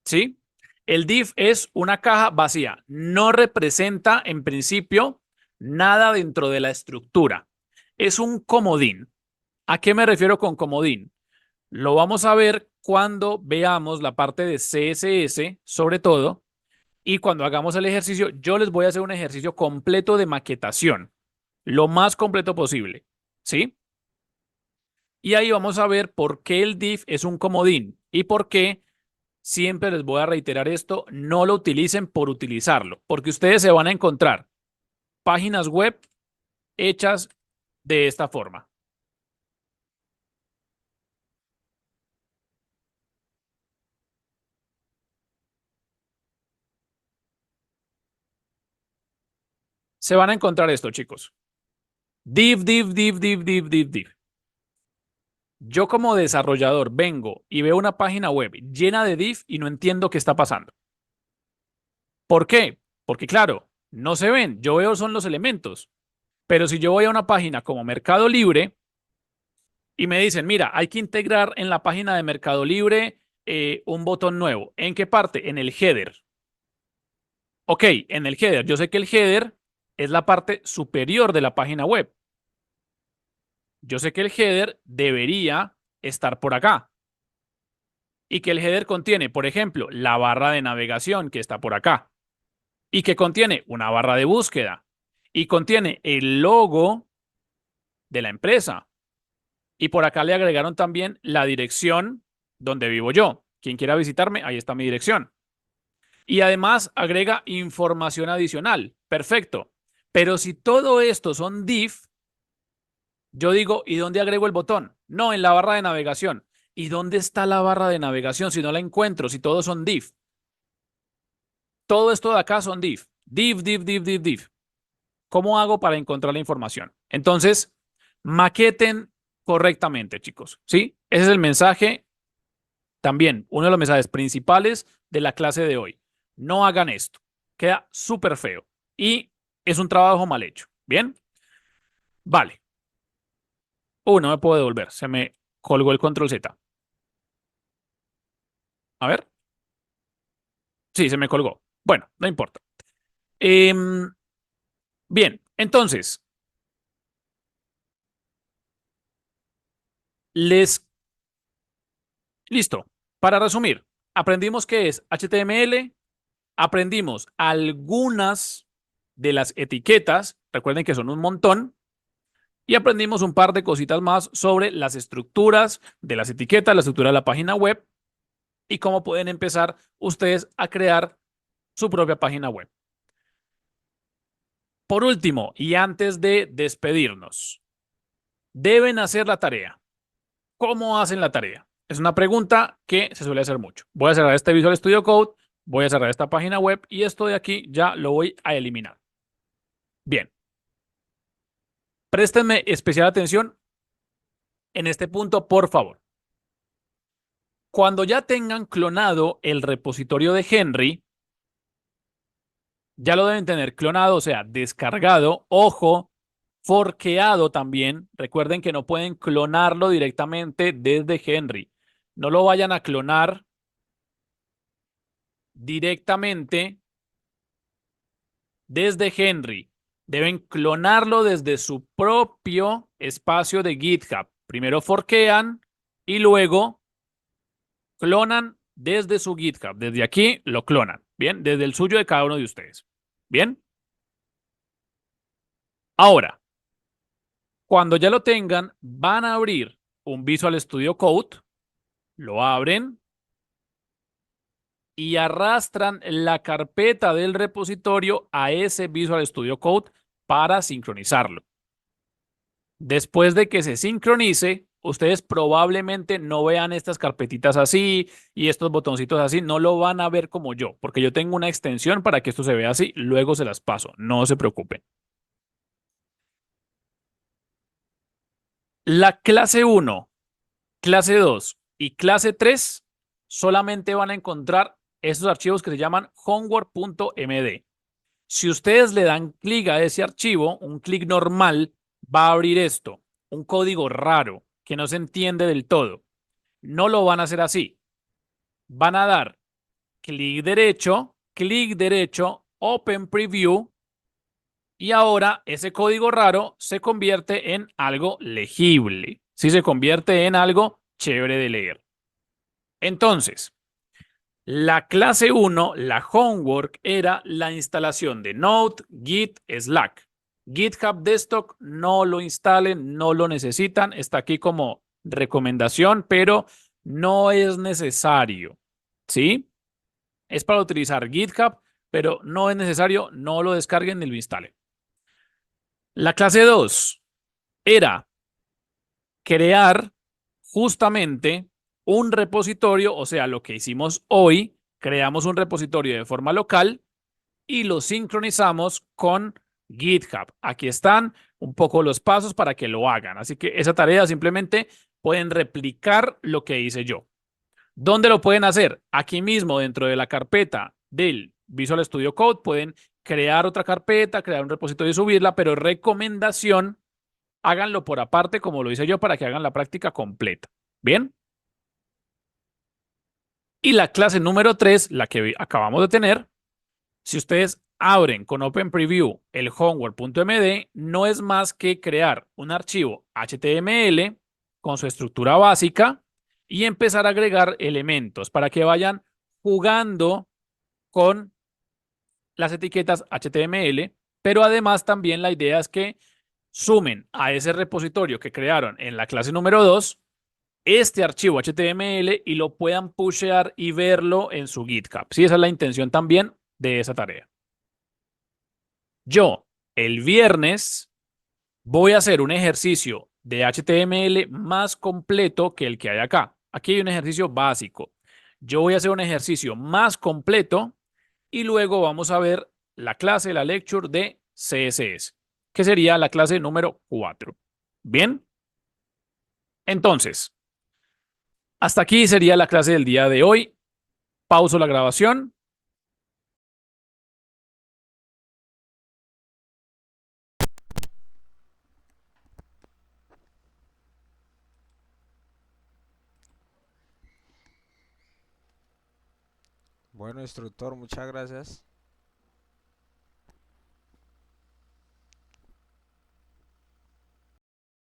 ¿Sí? El div es una caja vacía. No representa en principio nada dentro de la estructura. Es un comodín. ¿A qué me refiero con comodín? Lo vamos a ver cuando veamos la parte de CSS, sobre todo, y cuando hagamos el ejercicio, yo les voy a hacer un ejercicio completo de maquetación, lo más completo posible, ¿sí? Y ahí vamos a ver por qué el div es un comodín y por qué siempre les voy a reiterar esto, no lo utilicen por utilizarlo, porque ustedes se van a encontrar páginas web hechas de esta forma. Se van a encontrar esto, chicos. Div, div, div, div, div, div, div. Yo como desarrollador vengo y veo una página web llena de div y no entiendo qué está pasando. ¿Por qué? Porque claro, no se ven, yo veo son los elementos. Pero si yo voy a una página como Mercado Libre y me dicen, mira, hay que integrar en la página de Mercado Libre un botón nuevo. ¿En qué parte? En el header. Ok, en el header. Yo sé que el header es la parte superior de la página web. Yo sé que el header debería estar por acá. Y que el header contiene, por ejemplo, la barra de navegación que está por acá. Y que contiene una barra de búsqueda. Y contiene el logo de la empresa. Y por acá le agregaron también la dirección donde vivo yo. Quien quiera visitarme, ahí está mi dirección. Y además agrega información adicional. Perfecto. Pero si todo esto son div, yo digo, ¿y dónde agrego el botón? No, en la barra de navegación. ¿Y dónde está la barra de navegación si no la encuentro, si todos son div? Todo esto de acá son div. Div, div, div, div, div. ¿Cómo hago para encontrar la información? Entonces, maqueten correctamente, chicos. ¿Sí? Ese es el mensaje también, uno de los mensajes principales de la clase de hoy. No hagan esto. Queda súper feo. Y es un trabajo mal hecho. ¿Bien? Vale. No me puedo devolver. Se me colgó el control Z. A ver. Sí, se me colgó. Bueno, no importa. Bien, entonces, les... Listo. Para resumir, aprendimos qué es HTML, aprendimos algunas de las etiquetas, recuerden que son un montón, y aprendimos un par de cositas más sobre las estructuras de las etiquetas, la estructura de la página web y cómo pueden empezar ustedes a crear su propia página web. Por último, y antes de despedirnos, deben hacer la tarea. ¿Cómo hacen la tarea? Es una pregunta que se suele hacer mucho. Voy a cerrar este Visual Studio Code, voy a cerrar esta página web y esto de aquí ya lo voy a eliminar. Bien. Préstenme especial atención en este punto, por favor. Cuando ya tengan clonado el repositorio de Henry, ya lo deben tener clonado, o sea, descargado, ojo, forqueado también. Recuerden que no pueden clonarlo directamente desde Henry. No lo vayan a clonar directamente desde Henry. Deben clonarlo desde su propio espacio de GitHub. Primero forquean y luego clonan desde su GitHub. Desde aquí lo clonan. Bien, desde el suyo de cada uno de ustedes. Bien. Ahora, cuando ya lo tengan, van a abrir un Visual Studio Code, lo abren y arrastran la carpeta del repositorio a ese Visual Studio Code para sincronizarlo. Después de que se sincronice, ustedes probablemente no vean estas carpetitas así y estos botoncitos así, no lo van a ver como yo, porque yo tengo una extensión para que esto se vea así, luego se las paso, no se preocupen. La clase 1, clase 2 y clase 3 solamente van a encontrar esos archivos que se llaman homework.md. Si ustedes le dan clic a ese archivo, un clic normal, va a abrir esto, un código raro que no se entiende del todo. No lo van a hacer así. Van a dar clic derecho, Open Preview, y ahora ese código raro se convierte en algo legible. Sí, se convierte en algo chévere de leer. Entonces, la clase 1, la homework, era la instalación de Node, Git, Slack. GitHub Desktop no lo instalen, no lo necesitan. Está aquí como recomendación, pero no es necesario. ¿Sí? Es para utilizar GitHub, pero no es necesario, no lo descarguen ni lo instalen. La clase 2 era crear justamente un repositorio, o sea, lo que hicimos hoy, creamos un repositorio de forma local y lo sincronizamos con GitHub. Aquí están un poco los pasos para que lo hagan. Así que esa tarea simplemente pueden replicar lo que hice yo. ¿Dónde lo pueden hacer? Aquí mismo dentro de la carpeta del Visual Studio Code pueden crear otra carpeta, crear un repositorio y subirla, pero recomendación, háganlo por aparte como lo hice yo para que hagan la práctica completa. ¿Bien? Y la clase número 3, la que acabamos de tener, si ustedes abren con Open Preview el homework.md, no es más que crear un archivo HTML con su estructura básica y empezar a agregar elementos para que vayan jugando con las etiquetas HTML, pero además también la idea es que sumen a ese repositorio que crearon en la clase número 2 este archivo HTML y lo puedan pushear y verlo en su GitHub. Sí, esa es la intención también de esa tarea. Yo, el viernes, voy a hacer un ejercicio de HTML más completo que el que hay acá. Aquí hay un ejercicio básico. Yo voy a hacer un ejercicio más completo y luego vamos a ver la clase, la lecture de CSS, que sería la clase número 4. Bien, entonces, hasta aquí sería la clase del día de hoy. Pauso la grabación. Bueno, instructor, muchas gracias.